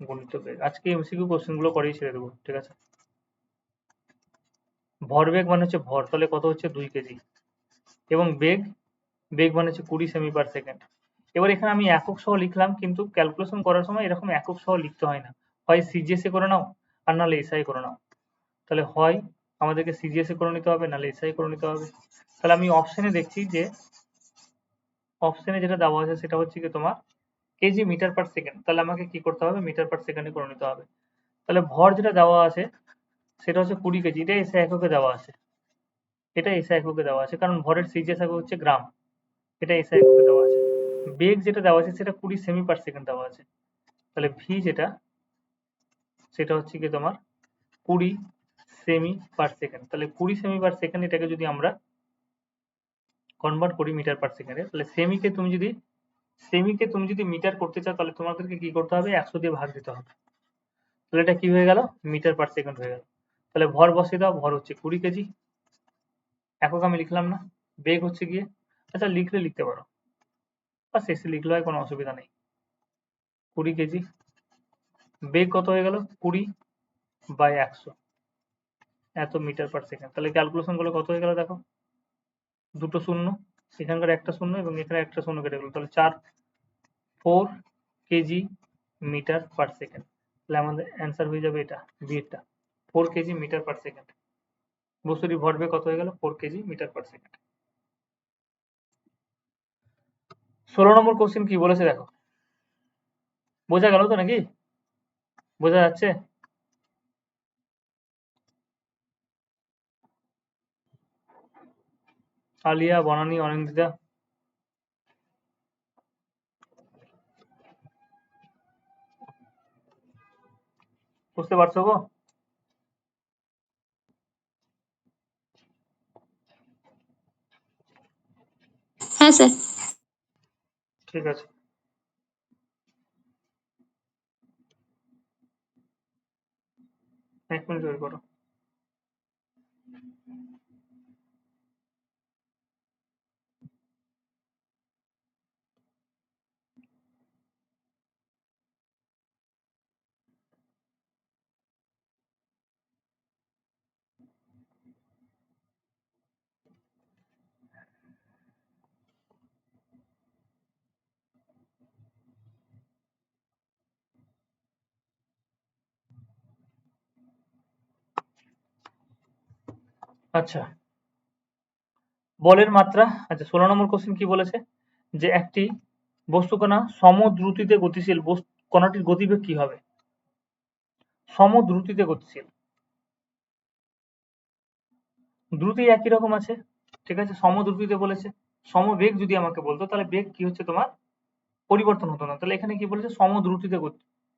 গুণিত বেগ। আজকে এমসিকিউ কোশ্চেন গুলো করেই ছেড়ে দেবো, ঠিক আছে? ভরবেগ মানে হচ্ছে ভর, তাহলে কত হচ্ছে 2 কেজি, এবং বেগ, বেগ মানে হচ্ছে 20 সেমি পার সেকেন্ড। এবার এখানে আমি একক সহ লিখলাম, কিন্তু ক্যালকুলেশন করার সময় এরকম একক সহ লিখতে হয় না, হয় সিজিএসএ করে নাও আর নাহলে এসআই করে নাও। তাহলে হয় আমাদেরকে সিজিএসএ করে নিতে হবে, নাহলে এসআই করে নিতে হবে। তাহলে আমি অপশনে দেখছি যে অপশনে যেটা দেওয়া আছে সেটা হচ্ছে কি তোমার কেজি মিটার পার সেকেন্ড, তাহলে আমাকে কি করতে হবে? মিটার পার সেকেন্ডে করে নিতে হবে। তাহলে ভর যেটা দেওয়া আছে সেটা হচ্ছে 20 কেজি, এটা এসআই এককে দেওয়া আছে, এটা এসআই এককে দেওয়া আছে, কারণ ভরের সিজিএস একক হচ্ছে গ্রাম, এটা এসআই এককে দেওয়া আছে। বেগ যেটা দেওয়া আছে সেটা 20 সেমি পার সেকেন্ড দেওয়া আছে, তাহলে ভি যেটা সেটা হচ্ছে কি তোমার 20 সেমি পার সেকেন্ড। তাহলে 20 সেমি পার সেকেন্ড এটাকে যদি আমরা কনভার্ট করি মিটার পার সেকেন্ডে, তাহলে সেমিকে তুমি যদি মিটার করতে চাও তাহলে তোমাদেরকে কি করতে হবে? 100 দিয়ে ভাগ দিতে হবে। তাহলে এটা কি হয়ে গেল? মিটার পার সেকেন্ড হয়ে গেল। তাহলে ভর বসিয়ে দাও, ভর হচ্ছে 20 কেজি, একক আমি লিখলাম না। বেগ হচ্ছে গিয়ে, আচ্ছা লিখলে লিখতে পারো বা শেষে লিখলে হয়, কোনো অসুবিধা নেই। 20 কেজি, বেগ কত হয়ে গেল? 20 বাই 100, এত মিটার পার সেকেন্ড। তাহলে ক্যালকুলেশন করলে কত হয়ে গেল দেখো, দুটো শূন্য, এখানকার একটা শূন্য এবং এখানে একটা শূন্য কেটে গেল, তাহলে 4 কেজি মিটার পার সেকেন্ড। তাহলে আমাদের অ্যান্সার হয়ে যাবে এটা, বিটা, 4 কেজি মিটার পার সেকেন্ড। বস্তুটির ভরবেগ কত হয়ে গেল? 4 KG metre per second. 16 number question কি বলেছে দেখো, বোঝা গেল তো নাকি? বোঝা যাচ্ছে? আলিয়া, বনানী, অনিন্দিতা, বুঝতে পারছো গো? হ্যাঁ স্যার। ঠিক আছে, এক মিনিট ওয়েট করো। আচ্ছা, বলের মাত্রা। আচ্ছা 16 নম্বর কোশ্চেন কি বলেছে যে একটি বস্তুকণা সমদ্রুতিতে গতিশীল, কণাটির গতিবেগ কি হবে? সমদ্রুতিতে গতিশীল, দ্রুতি একই রকম আছে, ঠিক আছে? সমদ্রুতিতে বলেছে, সমবেগ যদি আমাকে বলতো তাহলে বেগ কি হচ্ছে তোমার পরিবর্তন হতো না। তাহলে এখানে কি বলেছে? সমদ্রুতিতে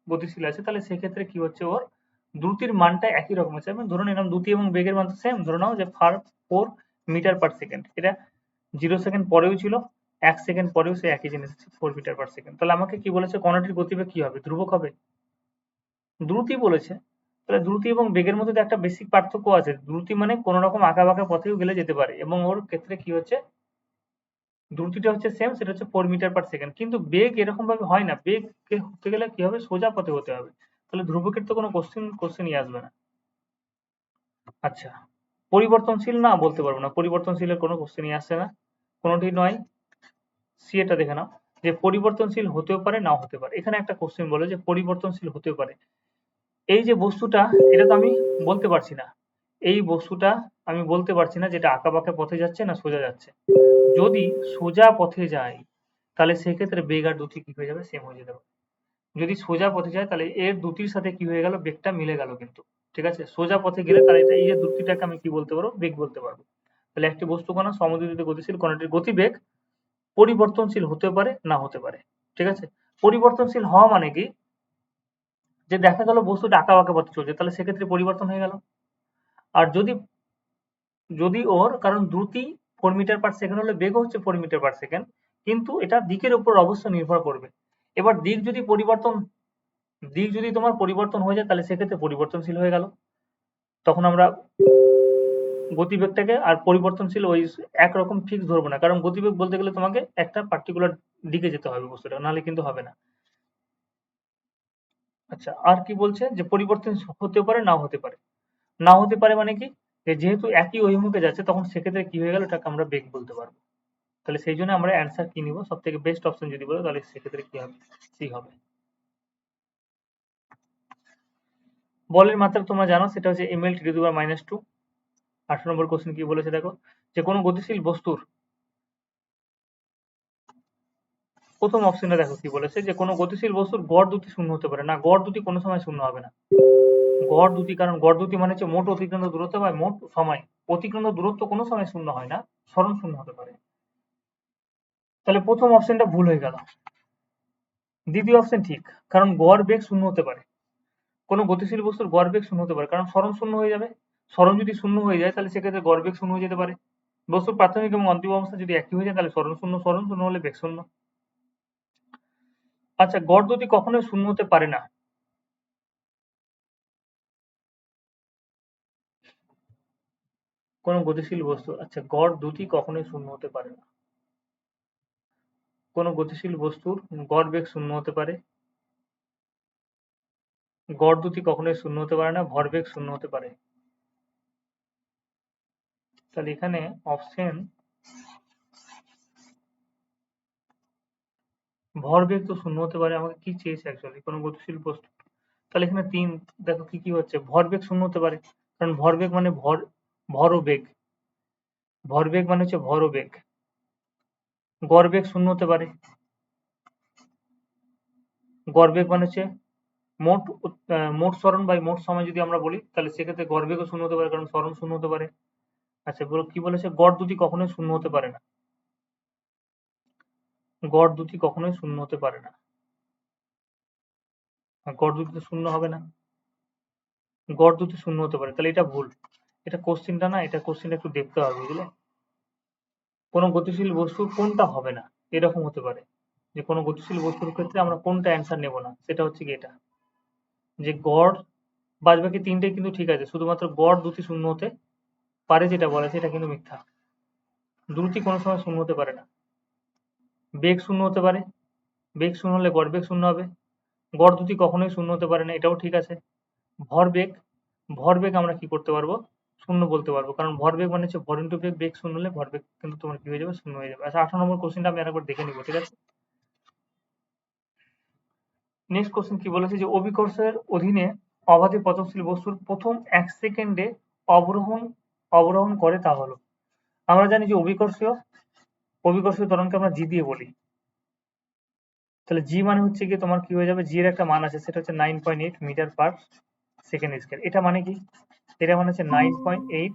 গতিশীল আছে, তাহলে সেক্ষেত্রে কি হচ্ছে ওর দ্রুতির মানটা একই রকম আছে। আমি ধরে নিলাম দ্রুতি এবং বেগের মান সেম, ধরে নাও যে 4 মিটার পার সেকেন্ড। এটা 0 সেকেন্ড পরেও ছিল, 1 সেকেন্ড পরেও সে একই জিনিস 4 মিটার পার সেকেন্ড। তাহলে আমাকে কি বলেছে, কণাটির গতিবেগ কি হবে, ধ্রুবক হবে? দ্রুতি বলেছে, তাহলে দ্রুতি এবং বেগের মধ্যে তো একটা বেসিক পার্থক্য আছে। দ্রুতি মানে কোনো রকম আঁকা বাঁকা পথেও গেলে যেতে পারে, এবং ওর ক্ষেত্রে কি হচ্ছে, দ্রুতিটা হচ্ছে সেম, সেটা হচ্ছে 4 মিটার পার সেকেন্ড। কিন্তু বেগ এরকম ভাবে হয় না, বেগ হতে গেলে কি হবে, সোজা পথে হতে হবে। তাহলে ধ্রুবকের তো কোনো কোশ্চেনই আসবে না। আচ্ছা, পরিবর্তনশীল না, বলতে পারবো না, পরিবর্তনশীলের কোনো কোশ্চেনই আসছে না, কোনোটি নয়। সি এটা দেখে নাও, যে পরিবর্তনশীল হতেও পারে নাও হতে পারে। এখানে একটা কোশ্চেন বলে যে পরিবর্তনশীল হতেও পারে। এই যে বস্তুটা, এটা তো আমি বলতে পারছি না, এই বস্তুটা আমি বলতে পারছি না যেটা আঁকা বাঁকা পথে যাচ্ছে না সোজা যাচ্ছে। যদি সোজা পথে যায় তাহলে সেক্ষেত্রে বেগ আর দ্রুতি কি হয়ে যাবে, সেম হয়ে যেতে পারে। যদি সোজা পথে যায় তাহলে এর দ্রুতির সাথে কি হয়ে গেল, বেগটা মিলে গেল কিন্তু। ঠিক আছে, সোজা পথে গেলে তাহলে এটা, এই যে দ্রুতিটাকে আমি কি বলতে পারবো, বেগ বলতে পারবো। তাহলে একটি বস্তু কণা সমদ্রুতিতে গতিশীল, কণাটির গতিবেগ পরিবর্তনশীল হতে পারে না হতে পারে। ঠিক আছে, পরিবর্তনশীল হওয়া মানে কি, যে দেখা গেল বস্তুটা আঁকা বাঁকা পথে চলছে, তাহলে সেক্ষেত্রে পরিবর্তন হয়ে গেল। আর যদি যদি ওর, কারণ দ্রুতি 4 মিটার পার সেকেন্ড হলে বেগও হচ্ছে 4 মিটার পার সেকেন্ড, কিন্তু এটা দিকের উপর অবশ্য নির্ভর করবে। এবার দিক যদি তোমার পরিবর্তন হয়ে যায় তাহলে সেক্ষেত্রে পরিবর্তনশীল হয়ে গেল। তখন আমরা গতিবেগটাকে আর পরিবর্তনশীল ওই একরকম ফিক্স ধরবো না, কারণ গতিবেগ বলতে গেলে তোমাকে একটা পার্টিকুলার দিকে যেতে হবে বস্তুটা, নাহলে কিন্তু হবে না। আচ্ছা, আর কি বলছে, যে পরিবর্তন হতে পারে নাও হতে পারে। নাও হতে পারে মানে কি, যে যেহেতু একই অভিমুখে যাচ্ছে তখন সেক্ষেত্রে কি হয়ে গেল, এটাকে আমরা বেগ বলতে পারবো। তাহলে সেই জন্য আমরা অ্যান্সার কি নিব, সব থেকে বেস্ট অপশন যদি বলো তাহলে সেক্ষেত্রে কি হবে, সি হবে। বলের মাত্রা তোমরা জানো, সেটা হচ্ছে ml T to the power -2। 18 number question কি বলেছে দেখো, যে কোনো গতিশীল বস্তুর, প্রথম অপশনটা দেখো কি বলেছে, যে কোনো গতিশীল বস্তুর গড় দ্রুতি শূন্য হতে পারে না। গড় দ্রুতি কোনো সময় শূন্য হবে না। গড় দ্রুতি, কারণ গড় দ্রুতি মানে হচ্ছে মোট অতিক্রান্ত দূরত্ব বা মোট সময়। অতিক্রান্ত দূরত্ব কোনো সময় শূন্য হয় না, সরণ শূন্য হতে পারে। তাহলে প্রথম অপশনটা ভুল হয়ে গেল। দ্বিতীয় অপশন ঠিক, কারণ গড় বেগ শূন্য হতে পারে। কোনো গতিশীল বস্তুর গড় বেগ শূন্য হতে পারে, কারণ সরণ শূন্য হয়ে যাবে। সরণ যদি শূন্য হয়ে যায় তাহলে সেক্ষেত্রে গড় বেগ শূন্য হয়ে যেতে পারে। বস্তুর প্রাথমিক এবং অন্তিম অবস্থা যদি একই হয়ে যায় তাহলে সরণ শূন্য হলে বেগ শূন্য। আচ্ছা, গড় দ্রুতি কখনোই শূন্য হতে পারে না। কোনো গতিশীল বস্তু, আচ্ছা, গড় দ্রুতি কখনোই শূন্য হতে পারে না। কোনো গতিশীল বস্তুর গড় বেগ শূন্য হতে পারে, গড় দ্রুতি কখনোই শূন্য হতে পারে না, ভরবেগ শূন্য হতে পারে। তাহলে এখানে অপশন ভরবেগ তো শূন্য হতে পারে, আমাকে কি চেয়েছে অ্যাকচুয়ালি, কোনো গতিশীল বস্তু। তাহলে এখানে 3 দেখো কি কি হচ্ছে, ভরবেগ শূন্য হতে পারে, কারণ ভরবেগ মানে ভর ও বেগ। ভরবেগ মানে হচ্ছে ভর ও বেগ। গড়বেগ শূন্য হতে পারে, গড়বেগ মানে হচ্ছে মোট সরণ বাই মোট সময় যদি আমরা বলি তাহলে সেক্ষেত্রে গড়বেগও শূন্য হতে পারে, কারণ সরণ শূন্য হতে পারে। আচ্ছা, কি বলেছে, গড় দ্রুতি কখনোই শূন্য হতে পারে না। গড় দ্রুতি কখনোই শূন্য হতে পারে না, গড় দ্রুতি তো শূন্য হবে না। গড় দ্রুতি শূন্য হতে পারে, তাহলে এটা ভুল। এটা কোশ্চেনটা না, এটা কোশ্চেনটা একটু দেখতে হবে, বুঝলে। কোনো গতিশীল বস্তু কোনটা হবে না, এরকম হতে পারে, যে কোনো গতিশীল বস্তুর ক্ষেত্রে আমরা কোনটা অ্যান্সার নেব না, সেটা হচ্ছে কি এটা, যে গড়, বাদবাকি তিনটেই কিন্তু ঠিক আছে, শুধুমাত্র গড় দ্রুতি শূন্য হতে পারে যেটা বলা আছে এটা কিন্তু মিথ্যা। দ্রুতি কোনো সময় শূন্য হতে পারে না। বেগ শূন্য হতে পারে, বেগ শূন্য হলে গড় বেগ শূন্য হবে। গড় দ্রুতি কখনোই শূন্য হতে পারে না, এটাও ঠিক আছে। ভরবেগ, ভরবেগ আমরা কি করতে পারবো, শূন্য বলতে পারবো, কারণ ভরবেগ মানে হচ্ছে ভর ইন্টু বেগ, বেগ শূন্য হলে ভরবেগ কিন্তু তোমার কি হয়ে যাবে, শূন্য হয়ে যাবে। আচ্ছা, 18 নম্বর কোশ্চেনটা আমি আরেকবার দেখে নিব, ঠিক আছে। নেক্সট কোশ্চেন কি বলেছে, যে অভিকর্ষের অধীনে অবাধে পতনশীল বস্তুর প্রথম 1 সেকেন্ডে অবরোহণ করে তা হলো। আমরা জানি যে অভিকর্ষীয় ত্বরণকে আমরা জি দিয়ে বলি। তাহলে জি মানে হচ্ছে কি, তোমার কি হয়ে যাবে, জি এর একটা মান আছে, সেটা হচ্ছে 9.8 মিটার পার সেকেন্ড স্কয়ার। এটা মানে কি, এটা মানে হচ্ছে 9.8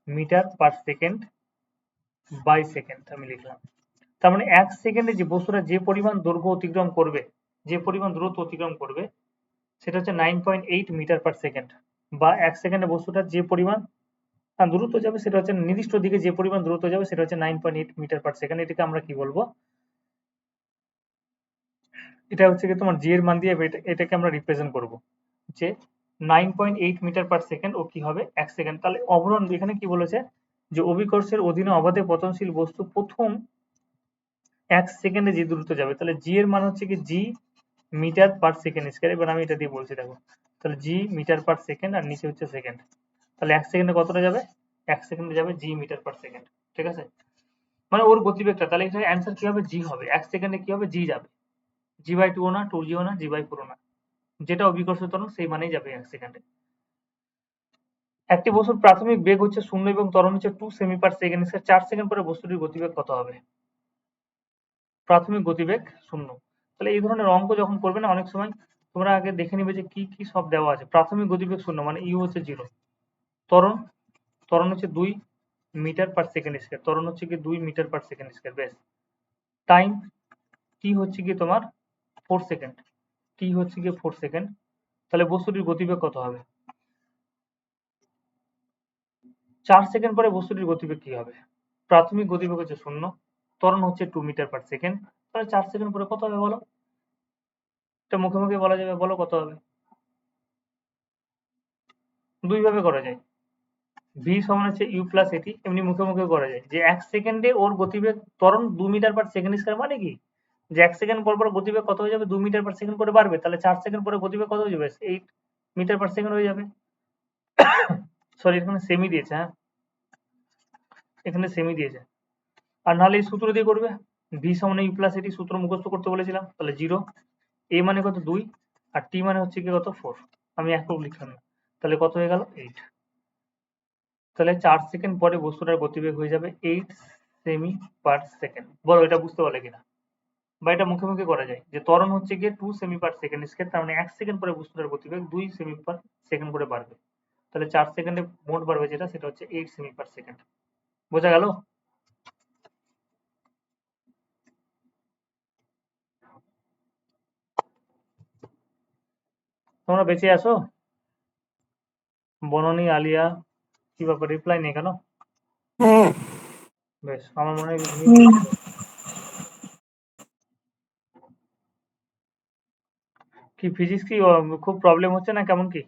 metre per second by second আমি লিখলাম। তার মানে 1 সেকেন্ডে যে বস্তুটা যে পরিমাণ দৈর্ঘ্য অতিক্রম করবে, যে পরিমাণ দূরত্ব অতিক্রম করবে, সেটা হচ্ছে 9.8 মিটার পার সেকেন্ড, বা 1 সেকেন্ডে বস্তুটার যে পরিমাণ দ্রুত যাবে সেটা হচ্ছে নির্দিষ্ট দিকে যে পরিমাণ দ্রুত যাবে সেটা হচ্ছে 9.8 মিটার পার সেকেন্ড। এটাকে আমরা কি বলবো? এটা হচ্ছে কি তোমার জি এর মান দিয়ে এটাকে আমরা রিপ্রেজেন্ট করব যে 9.8 মিটার পার সেকেন্ড ও কি হবে 1 সেকেন্ড। তাহলে অবরণ এখানে কি বলেছে যে অভিকর্ষের অধীনে অবাধে পতনশীল বস্তু প্রথম 1 সেকেন্ডে যে দ্রুত যাবে, তাহলে জি এর মান হচ্ছে কি জি মিটার পার সেকেন্ড স্কয়ার। এবার আমি এটা দিয়ে বলছি দেখো, তাহলে জি মিটার পার সেকেন্ড আর নিচে হচ্ছে সেকেন্ড। তাহলে 1 সেকেন্ডে কতটা যাবে? 1 সেকেন্ডে যাবে জি মিটার পার সেকেন্ড। ঠিক আছে, মানে ওর গতিবেগটা, তাহলে এখানে অ্যান্সার কি হবে? জি হবে। 1 সেকেন্ডে কি হবে? জি যাবে। জি বাই 2 না, 2 জি না, জি বাই 4 না, যেটা অভিকর্ষ ত্বরণ সেই মানেই যাবে 1 সেকেন্ডে। একটি বস্তুর প্রাথমিক বেগ হচ্ছে 0 এবং ত্বরণ হচ্ছে 2 semi per second square. 4 second পরে বস্তুটির গতিবেগ কত হবে? প্রাথমিক গতিবেগ 0। তাহলে এই ধরনের অঙ্ক যখন করবে না, অনেক সময় তোমরা আগে দেখে নিবে যে কি কি সব দেওয়া আছে। প্রাথমিক গতিবেগ 0 মানে ইউ হচ্ছে 0। ত্বরণ, ত্বরণ হচ্ছে 2 মিটার পার সেকেন্ড স্কয়ার, ত্বরণ হচ্ছে কি 2 মিটার পার সেকেন্ড স্কয়ার। বেশ। টাইম, টি হচ্ছে কি তোমার 4 সেকেন্ড, টি হচ্ছে কি 4 সেকেন্ড। তাহলে বস্তুটির গতিবেগ কত হবে? 4 সেকেন্ড পরে বস্তুটির গতিবেগ কি হবে? প্রাথমিক গতিবেগ হচ্ছে 0, ত্বরণ হচ্ছে 2 মিটার পার সেকেন্ড। তাহলে 4 সেকেন্ড পরে কত হবে বলো? এটা মুখে মুখে বলা যাবে, বলো কত হবে? দুই ভাবে করা যায়। ভি সমান হচ্ছে ইউ প্লাস এটি, এমনি মুখে মুখে করা যায় যে 1 সেকেন্ডে ওর গতিবেগ ত্বরণ 2 মিটার পার সেকেন্ড স্কয়ার, মানে কি যে 1 সেকেন্ড পর পর গতিবেগ কত হয়ে যাবে? 2 মিটার পার সেকেন্ড করে বাড়বে। তাহলে 4 সেকেন্ড পরে গতিবেগ কত হয়ে যাবে? 8 মিটার পার সেকেন্ড হয়ে যাবে। সরি, এখানে সেমি দিয়েছে, হ্যাঁ এখানে সেমি দিয়েছে। আর নাহলে এই সূত্র দিয়ে করবে, ভি সমান ইউ প্লাস এটি, সূত্র মুখস্থ করতে বলেছিলাম। তাহলে 0, এ মানে কত 2, আর টি মানে হচ্ছে কি কত 4। আমি একক লিখলাম না, তাহলে কত হয়ে গেল 8। তাহলে 4 সেকেন্ড পরে বস্তুটার গতিবেগ হয়ে যাবে 8 সেমি পার সেকেন্ড। বলো এটা বুঝতে পারলে কিনা? বা এটা মুখে মুখে করা যায় যে ত্বরণ হচ্ছে গিয়ে 2 সেমি পার সেকেন্ড স্কয়ার, তার মানে 1 সেকেন্ড পরে বস্তুটার গতিবেগ 2 সেমি পার সেকেন্ড করে বাড়বে। তাহলে 4 সেকেন্ডে মোট বাড়বে যেটা, সেটা হচ্ছে 8 সেমি পার সেকেন্ড। বোঝা গেল? তোমরা বেঁচে আছো? বননী, আলিয়া, কি ব্যাপার রিপ্লাই নেই কেন? হ্যাঁ। বেশ, আমার মনে হয় ঘুমিয়ে পড়েছিল। কি ফিজিক্স কি খুব প্রবলেম হচ্ছে না কেমন কি?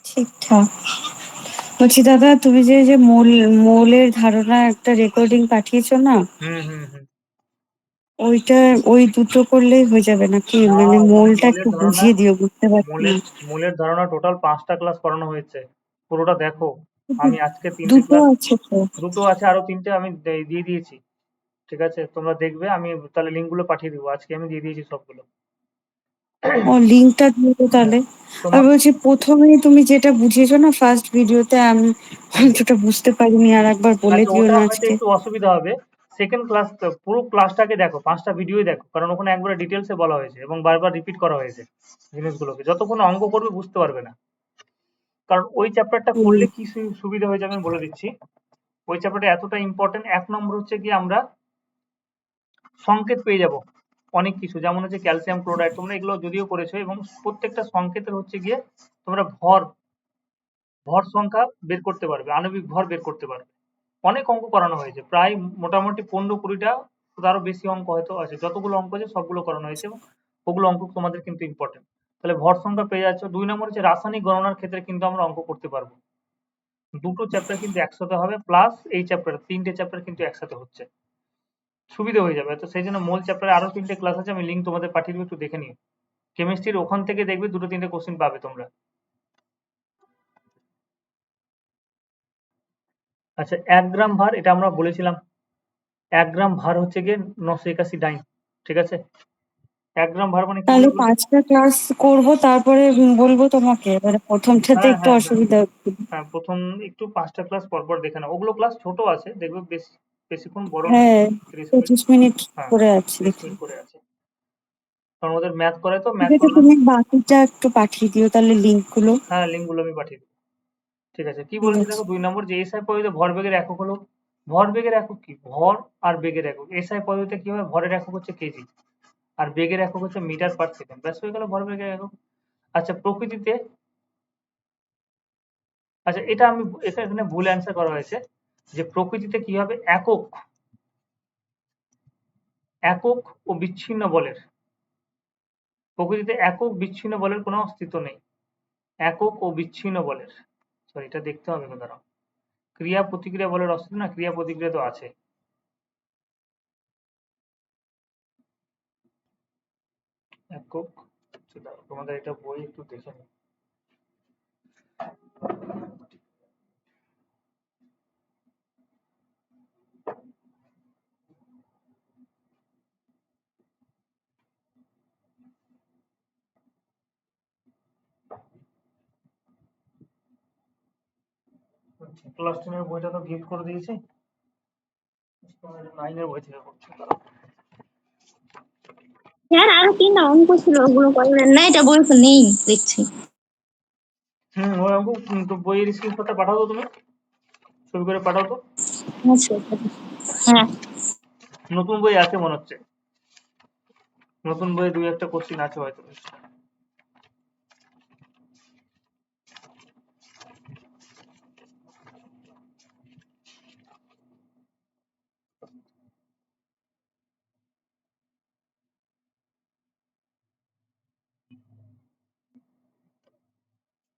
ঠিকঠাক। বলছি দাদা, তুমি যে যে মৌলের ধারণা একটা রেকর্ডিং পাঠিয়েছো না, হুম হুম হুম। ওইটা ওই দুটো করলেই হয়ে যাবে নাকি? না, মানে ওখানে মৌলটা মূলের একটু ধারণা, বুঝিয়ে দিও, বুঝতে পারছি না। মূলের ধারণা টোটাল 5টা ক্লাস করানো হয়েছে। পুরোটা দেখো। আমি আজকে 3টে দুটো ক্লাস, আছে তো? দুটো আছে, আরো 3টে আমি দিয়ে দিয়েছি। ঠিক আছে, তোমরা দেখবে, আমি তাহলে লিঙ্ক গুলো পাঠিয়ে দিব। আজকে আমি দিয়ে দিয়েছি সবগুলো। ও, লিঙ্কটা দিয়ে দাও হ্যাঁ, তাহলে। আর তোমার বলছি, প্রথমে তুমি যেটা বুঝিয়েছো না ফার্স্ট ভিডিওতে, আমি অতটা বুঝতে পারিনি, আর একবার বলে আচ্ছা দিও ওটা না হয়তো আজকে। একটু অসুবিধা হবে। সেকেন্ড ক্লাস, পুরো ক্লাসটাকে দেখো, 5টা ভিডিওই দেখো, কারণ ওখানে একবারে ডিটেলসে বলা হয়েছে এবং বারবার রিপিট করা হয়েছে জিনিসগুলোকে। যতক্ষণ অঙ্ক করবে বুঝতে পারবে না। কারণ ওই চ্যাপ্টারটা করলে কি সুবিধা হয়ে যাবে আমি বলে দিচ্ছি। ওই চ্যাপ্টারটা এতটা ইম্পর্টেন্ট। 1 নম্বর হচ্ছে কি আমরা সংকেত পেয়ে যাব অনেক কিছু, যেমন হচ্ছে ক্যালসিয়াম ক্লোরাইড, তোমরা এগুলো যদিও করেছো, এবং প্রত্যেকটা সংকেতের হচ্ছে গিয়ে তোমরা ভর ভর সংখ্যা বের করতে পারবে, আণবিক ভর বের করতে পারবে। অনেক অঙ্ক করানো হয়েছে, প্রায় মোটামুটি 15-20টা, তারও বেশি অঙ্ক হয়তো আছে। যতগুলো অঙ্ক আছে সবগুলো করানো হয়েছে, এবং ওগুলো অঙ্ক তোমাদের কিন্তু ইম্পর্টেন্ট। তাহলে ভর সংখ্যা পেয়ে যাচ্ছ। 2 নম্বর হচ্ছে রাসায়নিক গণনার ক্ষেত্রে কিন্তু আমরা অঙ্ক করতে পারবো। দুটো চ্যাপ্টার কিন্তু একসাথে হবে, প্লাস এই চ্যাপ্টার, 3টে চ্যাপ্টার কিন্তু একসাথে হচ্ছে, সুবিধা হয়ে যাবে। তো সেই জন্য মূল চ্যাপ্টারে আরো 3টে ক্লাস আছে, আমি লিঙ্ক তোমাদের পাঠিয়ে দেবো, একটু দেখে নিও। কেমিস্ট্রির ওখান থেকে দেখবে 2-3টে কোশ্চেন পাবে তোমরা। আচ্ছা, 1 গ্রাম ভার, এটা আমরা বলেছিলাম। 1 গ্রাম ভার হচ্ছে গিয়ে 981 ডাইন। ঠিক আছে, 1 গ্রাম ভার মানে কি তাহলে বলে বলতো? 5টা ক্লাস করব, তারপরে বলবো তোমাকে। মানে প্রথমটাতে হ্যাঁ একটু হ্যাঁ হ্যাঁ অসুবিধা হচ্ছে। হ্যাঁ, প্রথম একটু 5টা ক্লাস পরপর দেখে নাও। ওগুলো ক্লাস ছোট আছে, দেখবে বেশিক্ষণ বড় নয়, হ্যাঁ, 30 মিনিট। 25 মিনিট হ্যাঁ, করে আছে 30 দেখি। মিনিট করে আছে। কারণ ওদের ম্যাথ করে, তো ঠিক ম্যাথ আছে, করানো। তুমি বাকিটা একটু পাঠিয়ে দিও তাহলে, লিঙ্ক গুলো। হ্যাঁ, লিঙ্কগুলো আমি পাঠিয়ে দেবো। ঠিক আছে, কি ঠিক বলেছে আছে। দেখো, 2 নম্বর যে এসআই পদ্ধতিতে ভরবেগের একক হলো, ভরবেগের একক কি? ভর আর বেগের একক। এসআই পদ্ধতিতে কি হয়? ভরের একক হচ্ছে কেজি, আর বেগের একক হচ্ছে মিটার পার সেকেন্ড। ব্যাস হয়ে গেল ভরবেগের একক। আচ্ছা প্রকৃতিতে, আচ্ছা এটা আমি এখানে ভুল অ্যান্সার করা হয়েছে, যে প্রকৃতিতে কি হবে, একক ও বিচ্ছিন্ন বলের, প্রকৃতিতে একক বিচ্ছিন্ন বলের কোনো অস্তিত্ব নেই। একক ও বিচ্ছিন্ন বলের, সরি এটা দেখতে হবে, দাঁড়াও, ক্রিয়া প্রতিক্রিয়া বলের অস্তিত্ব না, ক্রিয়া প্রতিক্রিয়া তো আছে। একক, তোমাদের এটা বই একটু দেখে নিই। ক্লাস 10 এর বইটা তো গিফট করে দিয়েছি, 9 এর বই থেকে করছি। স্যার আরো 3টা অঙ্ক ছিল, ওগুলো করলেন না? এটা বই তো নেই দেখছি। ওই অঙ্ক তো বইয়ের স্ক্রিনশটটা পাঠাও তো, তুমি ছবি করে পাঠাও তো। হ্যাঁ নতুন বই আছে মনে হচ্ছে, নতুন বইয়ে 2-1টা কোশ্চিন আছে হয়তো।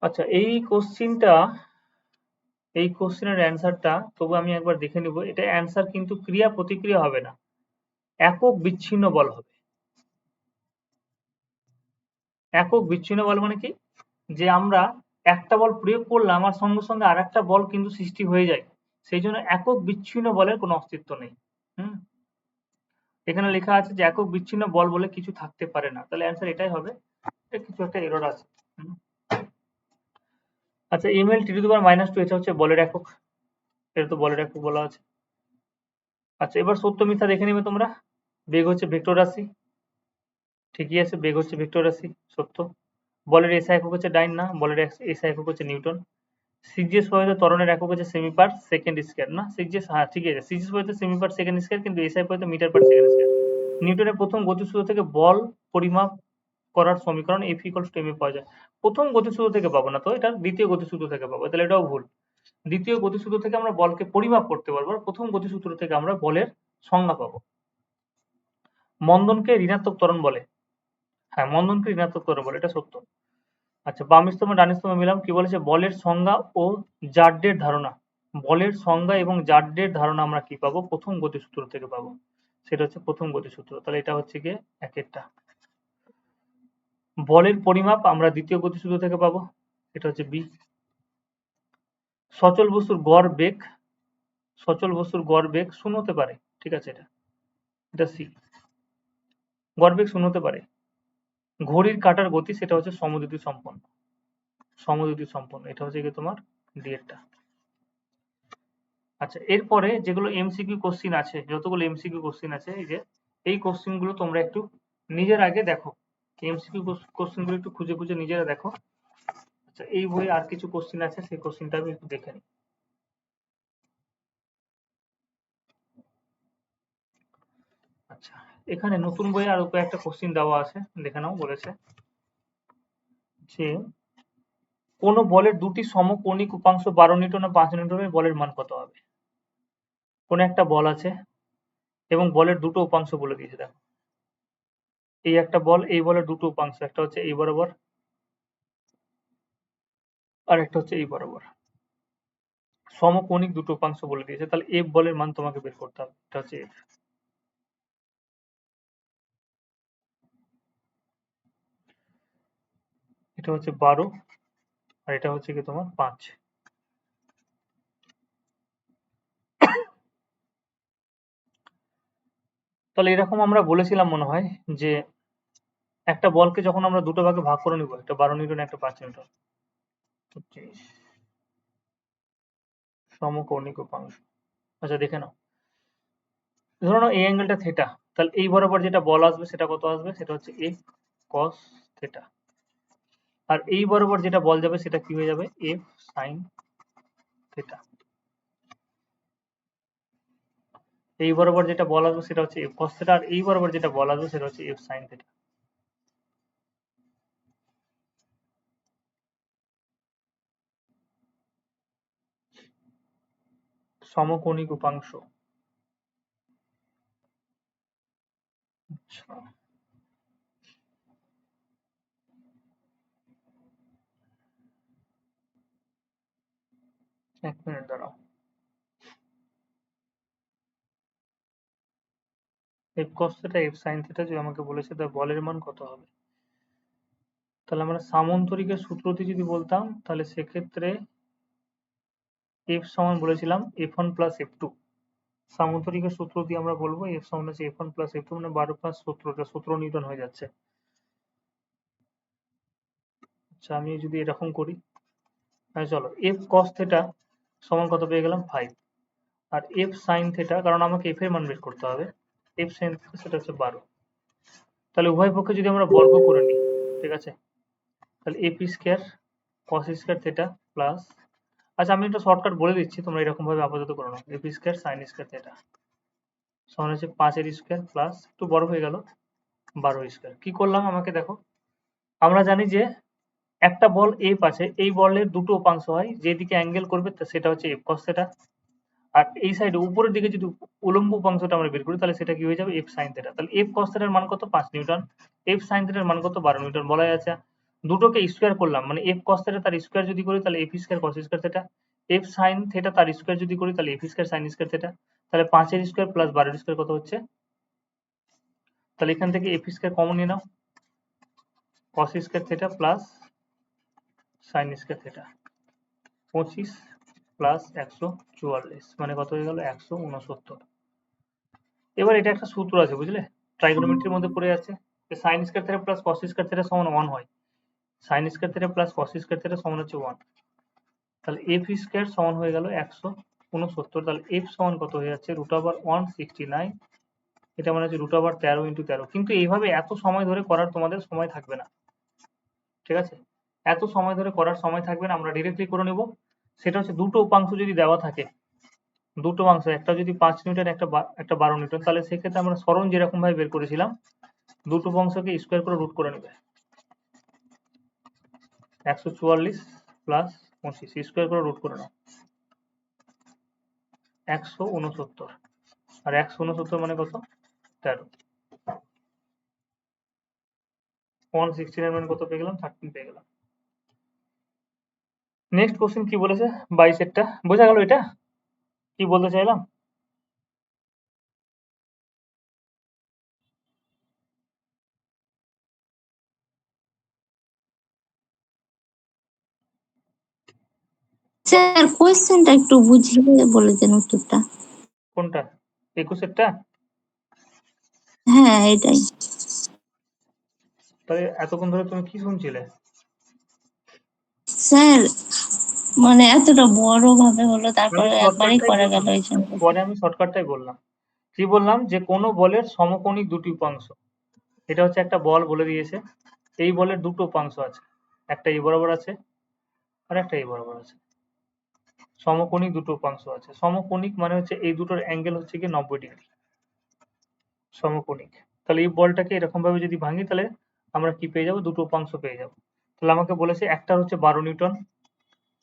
আচ্ছা এই কোশ্চিনের অ্যান্সারটা তবু আমি একবার দেখে নিব। এটা অ্যান্সার কিন্তু ক্রিয়া প্রতিক্রিয়া হবে না, একক বিচ্ছিন্ন বল হবে। একক বিচ্ছিন্ন বল মানে কি, যে আমরা একটা বল প্রয়োগ করলাম আর সঙ্গে সঙ্গে আরেকটা বল কিন্তু সৃষ্টি হয়ে যায়, সেই জন্য একক বিচ্ছিন্ন বলের কোনো অস্তিত্ব নেই। এখানে লেখা আছে যে একক বিচ্ছিন্ন বল বলে কিছু থাকতে পারে না, তাহলে অ্যান্সার এটাই হবে, কিছু একটা এরর আছে। আচ্ছা ml (10⁻²) এটা হচ্ছে বলের একক, এটা তো বলের একক বলা আছে। আচ্ছা এবার সত্য মিথ্যা দেখে নিবে তোমরা। বেগ হচ্ছে ভেক্টর রাশি, ঠিকই আছে, বেগ হচ্ছে ভেক্টর রাশি, সত্য। বলের এসআই একক হচ্ছে ডাইন, না, বলের এসআই একক হচ্ছে নিউটন। সিজিএস প্রয়োজিত ত্বরণের একক হচ্ছে সেমি পার সেকেন্ড স্কয়ার, না সিজিএস, হ্যাঁ ঠিক আছে, সিজিএস প্রয়োজিত সেমি পার সেকেন্ড স্কয়ার, কিন্তু এসআই প্রয়োজিত মিটার পার সেকেন্ড স্কয়ার। নিউটনের প্রথম গতিসূত্র থেকে বল পরিমাপ করার সমীকরণ F = ma পাওয়া যায়। প্রথম গতিসূত্র থেকে পাবো না তো, এটা দ্বিতীয় গতিসূত্র থেকে পাবো, তাহলে এটাও ভুল। দ্বিতীয় গতিসূত্র থেকে আমরা বলকে পরিমাপ করতে পারবো, আর প্রথম গতিসূত্র থেকে আমরা বলের সংজ্ঞা পাবো। মন্দনকে ঋণাত্মক ত্বরণ বলে, হ্যাঁ মন্দনকে ঋণাত্মক ত্বরণ বলে, এটা সত্য। আচ্ছা বাম স্তম্ভ ডান স্তম্ভ মিলাম, কি বলেছে, বলের সংজ্ঞা ও জাড্ডের ধারণা, বলের সংজ্ঞা এবং জাড্ডের ধারণা আমরা কি পাবো, প্রথম গতিসূত্র থেকে পাবো, সেটা হচ্ছে প্রথম গতিসূত্র, তাহলে এটা হচ্ছে গিয়ে একেরটা। বলের পরিমাপ আমরা দ্বিতীয় গতিসূত্র থেকে পাবো, এটা হচ্ছে বি। সচল বস্তুর গড় বেগ, সচল বস্তুর গড় বেগ 0 হতে পারে, ঠিক আছে, এটা সি, গড় বেগ 0 হতে পারে। ঘড়ির কাঁটার গতি, সেটা হচ্ছে সমদ্রুতি সম্পন্ন, সমদ্রুতি সম্পন্ন, এটা হচ্ছে গিয়ে তোমার ডি এরটা। আচ্ছা এরপরে যেগুলো এমসিকিউ কোশ্চিন আছে, যতগুলো এমসিকিউ কোশ্চিন আছে, এই যে এই কোশ্চিন গুলো তোমরা একটু নিজের আগে দেখো, এমসিকিউ কোশ্চিন গুলো একটু খুঁজে খুঁজে নিজেরা দেখো। আচ্ছা এই বইয়ে আর কিছু কোশ্চিন আছে, সেই কোশ্চিনটা আমি একটু দেখে নিই। আচ্ছা এখানে নতুন বইয়ে আরো কয়েকটা কোশ্চিন দেওয়া আছে, দেখে নাও। বলেছে যে কোন বলের দুটি সমকৌণিক উপাংশ 12 নিউটন ও 5 নিউটনের বলের মান কত হবে। কোন একটা বল আছে এবং বলের দুটো উপাংশ বলে দিয়েছে, দেখো এই একটা বল, এই বলের দুটো উপাংশ, একটা হচ্ছে এই বরাবর আর একটা হচ্ছে এই বরাবর, সমকৌণিক দুটো উপাংশ বলে দিয়েছে, তাহলে এফ বলের মান তোমাকে বের করতে হবে, এটা হচ্ছে এফ। এটা হচ্ছে 12 আর এটা হচ্ছে কি তোমার 5। তাহলে এরকম আমরা বলেছিলাম মনে হয় যে একটা বলকে যখন আমরা দুটো ভাগে ভাগ করে নিব, একটা 12 নিউটন একটা 5 নিউটন, সমকৌণিক উপাংশ। আচ্ছা দেখে নাও, ধরো নাও এই অ্যাঙ্গেলটা থিটা, তাহলে এই বরাবর যেটা বল আসবে সেটা কত আসবে, সেটা হচ্ছে এফ কস থিটা, আর এই বরাবর যেটা বল যাবে সেটা কি হয়ে যাবে, এফ সাইন থিটা। এই বরাবর যেটা বল আসবে সেটা হচ্ছে এফ কস থিটা, আর এই বরাবর যেটা বল আসবে সেটা হচ্ছে এফ সাইন থিটা। সমকোণিক উপাংশ। আচ্ছা, এক মিনিট দাঁড়াও। F cos theta F sine theta যে আমাকে বলেছে তার বলের মান কত হবে। তাহলে আমরা সামন্তরিকের সূত্রটি যদি বলতাম তাহলে সেক্ষেত্রে এফ সমান বলেছিলাম f1 প্লাস f2। সামন্তরিকের সূত্র দিয়ে আমরা বলবো এফ সমান হচ্ছে f1 প্লাস f2, মানে 12 প্লাস 17 নিউটন হয়ে যাচ্ছে। আচ্ছা, আমি যদি এরকম করি, চলো এফ কস থিটা সমান কত পেয়ে গেলাম 5, আর এফ সাইন থিটা, কারণ আমাকে এফ এর মান বের করতে হবে, এফ সাইন থিটা সেটা হচ্ছে 12। তাহলে উভয় পক্ষে যদি আমরা বর্গ করে নিই, ঠিক আছে, তাহলে এপ স্কয়ার কস স্কয়ার থিটা প্লাস, আচ্ছা আমি একটা শর্টকাট বলে দিচ্ছি, তোমরা এরকম ভাবে আপাতত করে নাও, F square sine square theta সমান হচ্ছে 5 এর স্কয়ার প্লাস একটু বড় হয়ে গেল 12 স্কয়ার। কি করলাম আমাকে দেখো, আমরা জানি যে একটা বল এফ আছে, এই বলের দুটো উপাংশ হয়, যেদিকে অ্যাঙ্গেল করবে সেটা হচ্ছে এফ কস থিটা, আর এই সাইডে উপরের দিকে যদি উলম্ব উপাংশটা আমরা বের করি তাহলে সেটা কি হয়ে যাবে এফ সাইন থিটা। তাহলে এফ কস থিটার মান কত 5 নিউটন, এফ সাইন থিটার মান কত 12 নিউটন বলাই আছে। দুটোকে স্কয়ার করলাম, মানে এফ কস থিটা তার স্কয়ার যদি করি তাহলে এফ স্কয়ার কস square theta, F sine theta তার স্কয়ার যদি করি তাহলে F square sine square theta. তাহলে 5 এর স্কয়ার প্লাস 12 এর স্কয়ার কত হচ্ছে, তাহলে এখান থেকে এফ স্কয়ার কমন নিয়ে নাও, cos square theta plus sine square theta 25 plus 144, মানে কত হয়ে গেল 169। এবার এটা একটা সূত্র আছে বুঝলে, ট্রাইগোনোমেট্রির মধ্যে পড়ে আছে যে sign square theta plus cos square theta সমান 1 হয়, sign square theta plus cos square theta সমান হচ্ছে 1। তাহলে এফ স্কয়ার সমান হয়ে গেল 169, তাহলে এফ সমান কত হয়ে যাচ্ছে √169, এটা মানে হচ্ছে √13 × 13। কিন্তু এইভাবে এত সময় ধরে করার তোমাদের সময় থাকবে না, ঠিক আছে, এত সময় ধরে করার সময় থাকবে না, আমরা ডিরেক্টলি করে নেব। সেটা হচ্ছে দুটো উপাংশ যদি দেওয়া থাকে, দুটো অংশ, একটা যদি 5 নিউটন একটা 12 নিউটন, তাহলে সেক্ষেত্রে আমরা সরণ যেরকম ভাবে বের করেছিলাম, দুটো অংশকে স্কয়ার করে রুট করে নেবে, 144 প্লাস 25 স্কয়ার করে রুট করে নাও 169, আর 169 মানে কত 13, 169 মানে কত পেয়ে গেলাম 13 পেয়ে গেলাম। নেক্সট কোশ্চেন কি বলেছে 22 এরটা, বোঝা গেল এটা কি বলতে চাইলাম। স্যার কোয়েশ্চেনটা একটু বুঝিয়ে বলে দেন উত্তরটা। কোনটা 21 এরটা? হ্যাঁ এটাই। তাহলে এতক্ষণ ধরে তুমি কি শুনছিলে? স্যার মানে এতটা বড় ভাবে হলো, আমি তারপরে একবারেই শর্টকাটটাই করা গেল বললাম, এই জন্য। পরে আমি শর্টকাটটাই বললাম। কি বললাম যে কোনো বলের সমকোণিক দুটি উপাংশ, এটা হচ্ছে একটা বল বলে দিয়েছে, এই বলের দুটো উপাংশ আছে, একটা এই বরাবর আছে আর একটা এই বরাবর আছে, সমকোণিক দুটো উপাংশ আছে। সমকোণিক মানে হচ্ছে এই দুটোর অ্যাঙ্গেল হচ্ছে কি 90 ডিগ্রি, সমকোণিক। তাহলে এই বলটাকে এরকম ভাবে যদি ভাঙি তাহলে আমরা কি পেয়ে যাব, দুটো উপাংশ পেয়ে যাব। তাহলে আমাকে বলেছে একটা হচ্ছে 12 নিউটন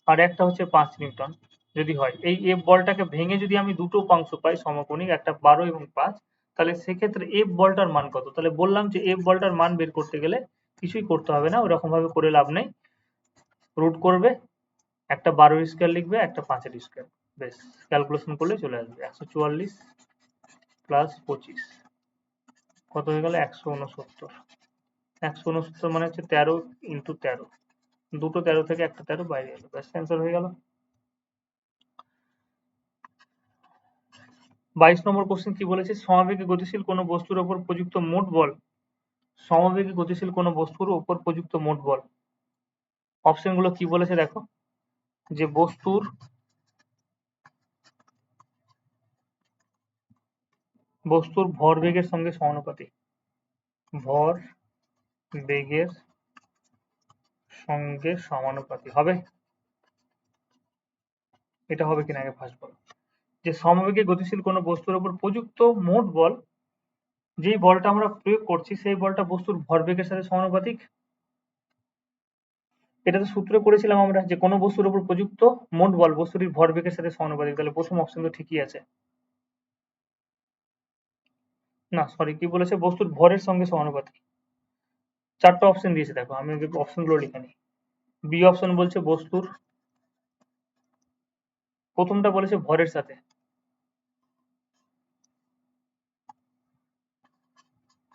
আর একটা হচ্ছে 5 নিউটন যদি হয়, এই এফ বলটাকে ভেঙে যদি আমি দুটো উপাংশ পাই সমকোণিক, একটা 12 এবং 5, তাহলে সেক্ষেত্রে এফ বলটার মান কত। তাহলে বললাম যে এফ বলটার মান বের করতে গেলে কিছুই করতে হবে না, ওরকম ভাবে করে লাভ নেই, রুট করবে, একটা 12 স্কয়ার লিখবে, একটা 5 এর স্কয়ার, বেশ ক্যালকুলেশন করলে চলে আসবে 144 প্লাস 25 কত হয়ে গেল 169। 169 মানে হচ্ছে 13 × 13, দুটো 13 থেকে একটা 13 বাইরে গেল, ব্যাস অ্যান্সার হয়ে গেল। 22 নম্বর কোশ্চেন কি বলেছে, সমবেগে গতিশীল কোনো বস্তুর উপর প্রযুক্ত মোট বল, সমবেগে গতিশীল কোনো বস্তুর উপর প্রযুক্ত মোট বল। অপশন গুলো কি বলেছে দেখো, যে বস্তুর ভরবেগের সঙ্গে সমানুপাতিক, ভর বেগের সঙ্গে সমানুপাতিক হবে, এটা হবে কিনা আগে ফার্স্ট বলো। যে সমবেগে গতিশীল কোনো বস্তুর উপর প্রযুক্ত মোট বল, যেই বলটা আমরা প্রয়োগ করছি সেই বলটা বস্তুর ভরবেগের সাথে সমানুপাতিক। এটা তো সূত্রে করেছিলাম আমরা যে কোনো বস্তুর উপর প্রযুক্ত মোট বল বস্তুটির ভরবেগের সাথে সমানুপাতিক। তাহলে প্রথম অপশন তো ঠিকই আছে। না সরি, কি বলেছে, বস্তুর ভরের সঙ্গে সমানুপাতিক। চারটা অপশন দিয়েছে, দেখো আমি অপশনগুলো লিখে নিই। বি অপশন বলছে বস্তুর, প্রথমটা বলেছে ভরের সাথে,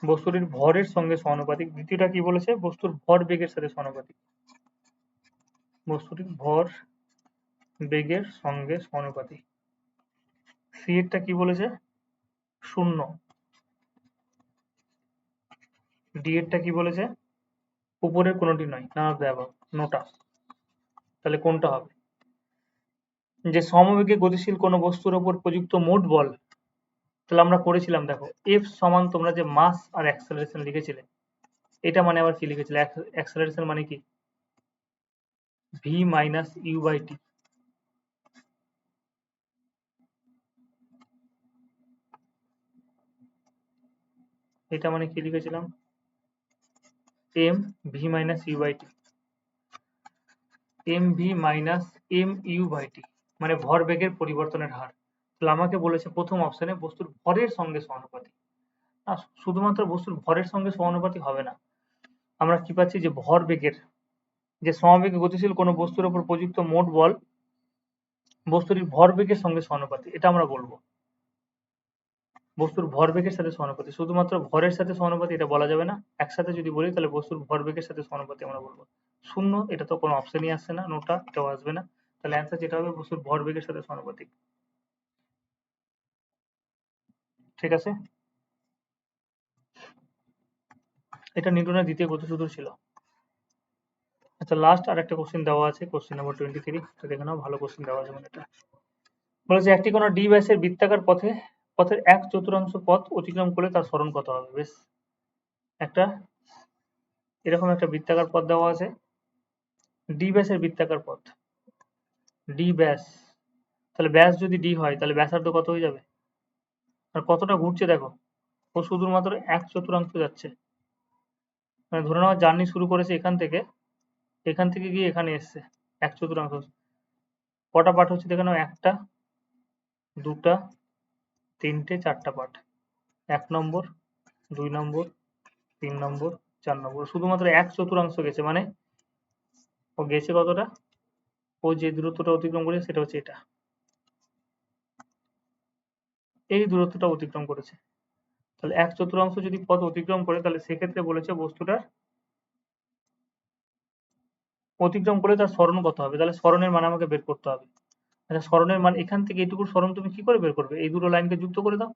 বস্তুটির ভরের সঙ্গে সমানুপাতিক। দ্বিতীয়টা কি বলেছে, বস্তুর ভর বেগের সাথে সমানুপাতিক, বস্তুটির ভর বেগের সঙ্গে সমানুপাতিক। সি এরটা কি বলেছে, শূন্য। ডি এরটা কি বলেছে, উপরের কোনোটি নয়, না দেওয়া নোটা। তাহলে কোনটা হবে, যে সমবেগে গতিশীল কোনো বস্তুর উপর প্রযুক্ত মোট বল, তাহলে আমরা করেছিলাম দেখো এফ সমান, তোমরা যে মাস আর অ্যাক্সেলারেশন লিখেছিলে, এটা মানে আবার কি লিখেছিলে, অ্যাক্সেলারেশন মানে কি, V minus U by T. এটা মানে কি লিখেছিলাম, M V minus U by T, M V minus M U by T, মানে ভর বেগের পরিবর্তনের হার। তাহলে আমাকে বলেছে প্রথম অপশনে বস্তুর ভরের সঙ্গে সমানুপাতিক। না, শুধুমাত্র বস্তুর ভরের সঙ্গে সমানুপাতিক হবে না, আমরা কি পাচ্ছি, যে ভর বেগের, যে সমবেগে গতিশীল কোনো বস্তুর উপর প্রযুক্ত মোট বল বস্তুটির ভরবেগের সঙ্গে সমানুপাতিক, এটা আমরা বলবো। বস্তুর ভরবেগের সাথে সমানুপাতিক, শুধুমাত্র ভরের সাথে সমানুপাতিক এটা বলা যাবে না, একসাথে যদি বলি তাহলে বস্তুর ভরবেগের সাথে সমানুপাতিক আমরা বলবো। শূন্য, এটা তো কোনো অপশনই আসছে না, নোটা এটাও আসবে না, তাহলে অ্যান্সার যেটা হবে বস্তুর ভরবেগের সাথে সমানুপাতিক। ঠিক আছে, এটা নিউটনের দ্বিতীয় গতিসূত্র ছিল। আচ্ছা, লাস্ট আর একটা কোশ্চেন দেওয়া আছে, কোশ্চেন নাম্বার 23, এটা দেখে নাও, ভালো কোশ্চেন দেওয়া আছে মানে এটা বলেছে একটি কোনো ডি ব্যাসের বৃত্তাকার পথের 1/4 পথ অতিক্রম করলে তার সরণ কত হবে। বেশ, একটা এরকম একটা বৃত্তাকার পথ দেওয়া আছে, ডি ব্যাসের বৃত্তাকার পথ, ডি ব্যাস, তাহলে ব্যাস যদি ডি হয় তাহলে ব্যাসার্ধ কত হয়ে যাবে, আর কতটা ঘুরছে দেখো, ও শুধুমাত্র 1/4 যাচ্ছে, মানে ধরে নাও জার্নি শুরু করেছে এখান থেকে গিয়ে এখানে এসছে 1/4। কটা পার্ট হচ্ছে দেখে নাও, একটা, দুটা, তিনটে, চারটা পার্ট, 1 নম্বর, 2 নম্বর, 3 নম্বর, 4 নম্বর, শুধুমাত্র 1/4 গেছে, মানে ও গেছে কতটা, ও যে দূরত্বটা অতিক্রম করেছে সেটা হচ্ছে এটা, এই দূরত্বটা অতিক্রম করেছে। তাহলে 1/4 যদি পথ অতিক্রম করে তাহলে সেক্ষেত্রে বলেছে বস্তুটার অতিক্রম করে তার সরণ কত হবে, তাহলে সরণের মান আমাকে বের করতে হবে। আচ্ছা, সরণের মান এখান থেকে এইটুকুর সরণ তুমি কি করে বের করবে, এই দুটো লাইনকে যুক্ত করে দাও,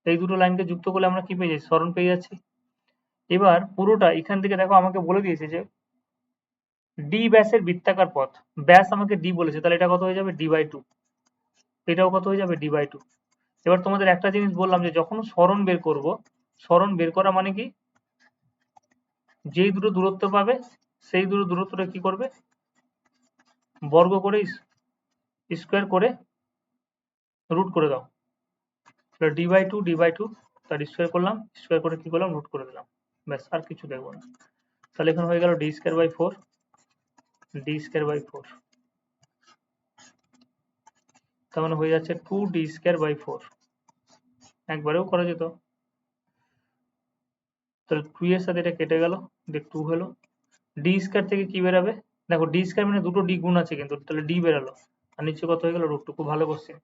এই দুটো লাইনকে যুক্ত করলে আমরা কি পেয়ে যাচ্ছি, সরণ পেয়ে যাচ্ছি। এবার পুরোটা এখান থেকে দেখো আমাকে বলে দিয়েছে যে ডি ব্যাসের বৃত্তাকার পথ, ব্যাস আমাকে ডি বলেছে, তাহলে এটা কত হয়ে যাবে, ডি/2, এটাও কত হয়ে যাবে, ডি/2। এবার তোমাদের একটা জিনিস বললাম যে যখন সরণ বের করব, সরণ বের করা মানে কি, যেই দুটো দূরত্ব পাবে সেই দুটো দূরত্বটা কি করবে, বর্গ করে স্কোয়ার করে রুট করে দাও, তাহলে ডি/2 তার স্কোয়ার করলাম, স্কোয়ার করে কি করলাম, রুট করে দিলাম, ব্যাস, আর কিছু দেখবো না। তাহলে এখানে হয়ে গেল d²/4, d²/4, তার মানে হয়ে যাচ্ছে 2d²/4, একবারেও করা যেত, তাহলে 2 এর সাথে এটা কেটে গেল, দেখ 2 হলো, d² থেকে কি বেরাবে, দেখো d² মানে দুটো d গুণ আছে কিন্তু, তাহলে d বেরালো, আর নিচে কত হয়ে গেল, √2, খুব ভালো কোশ্চেন।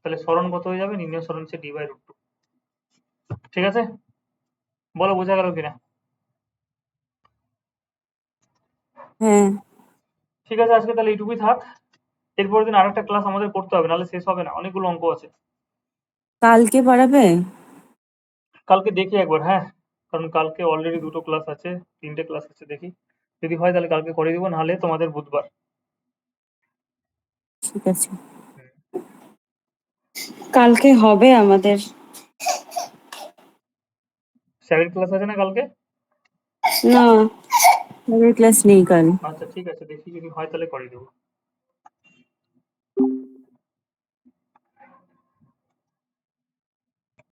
তাহলে সরণ কত হয়ে যাবে, নির্ণয় সরণ হচ্ছে d/√2। ঠিক আছে, বলো বোঝা গেল কিনা। হ্যাঁ, ঠিক আছে, আজকে তাহলে এইটুকুই থাক, এরপরের দিন আরেকটা ক্লাস আমাদের করতে হবে, নাহলে শেষ হবে না, অনেকগুলো অঙ্ক আছে। কালকে পড়াবে? কালকে দেখি একবার, হ্যাঁ, কারণ কালকে অলরেডি 2টো ক্লাস আছে, 3টে ক্লাস আছে, দেখি যদি হয় তাহলে কালকে করে দিব, নাহলে তোমাদের বুধবার। ঠিক আছে, কালকে হবে আমাদের। স্যারের ক্লাস আছে না কালকে? না, ক্লাস নেই কাল। আচ্ছা ঠিক আছে, দেখি যদি হয় তাহলে করে দেবো।